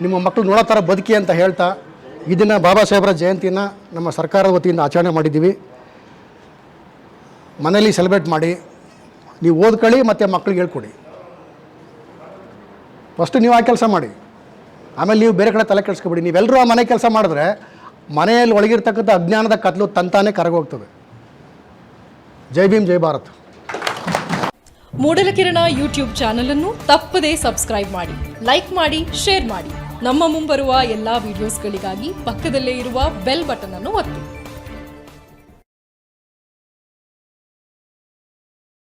ನಿಮ್ಮ ಮಕ್ಕಳು ನೋಡೋ ಥರ ಬದುಕಿ ಅಂತ ಹೇಳ್ತಾ, ಇದನ್ನು ಬಾಬಾ ಸಾಹೇಬರ ಜಯಂತಿಯನ್ನು ನಮ್ಮ ಸರ್ಕಾರದ ವತಿಯಿಂದ ಆಚರಣೆ ಮಾಡಿದ್ದೀವಿ. ಮನೇಲಿ ಸೆಲೆಬ್ರೇಟ್ ಮಾಡಿ, ನೀವು ಓದ್ಕೊಳ್ಳಿ ಮತ್ತು ಮಕ್ಕಳಿಗೆ ಹೇಳ್ಕೊಡಿ. ಫಸ್ಟು ನೀವು ಆ ಕೆಲಸ ಮಾಡಿ, ಆಮೇಲೆ ನೀವು ಬೇರೆ ಕಡೆ ತಲೆ ಕೆಡಿಸ್ಕೊಬೇಡಿ. ನೀವೆಲ್ಲರೂ ಆ ಮನೆ ಕೆಲಸ ಮಾಡಿದ್ರೆ ಮನೆಯಲ್ಲಿ ಒಳಗಿರ್ತಕ್ಕಂಥ ಅಜ್ಞಾನದ ಕತ್ಲು ತಂತಾನೇ ಕರಗೋಗ್ತದೆ. ಜೈ ಭೀಮ್, ಜೈ ಭಾರತ್. ಮೂಡಲಕಿರಣ ಯೂಟ್ಯೂಬ್ ಚಾನಲ್ ಅನ್ನು ತಪ್ಪದೇ ಸಬ್ಸ್ಕ್ರೈಬ್ ಮಾಡಿ, ಲೈಕ್ ಮಾಡಿ, ಶೇರ್ ಮಾಡಿ. ನಮ್ಮ ಮುಂಬರುವ ಎಲ್ಲಾ ವಿಡಿಯೋಸ್ಗಳಿಗಾಗಿ ಪಕ್ಕದಲ್ಲೇ ಇರುವ ಬೆಲ್ ಬಟನ್ ಅನ್ನು ಒತ್ತಿ.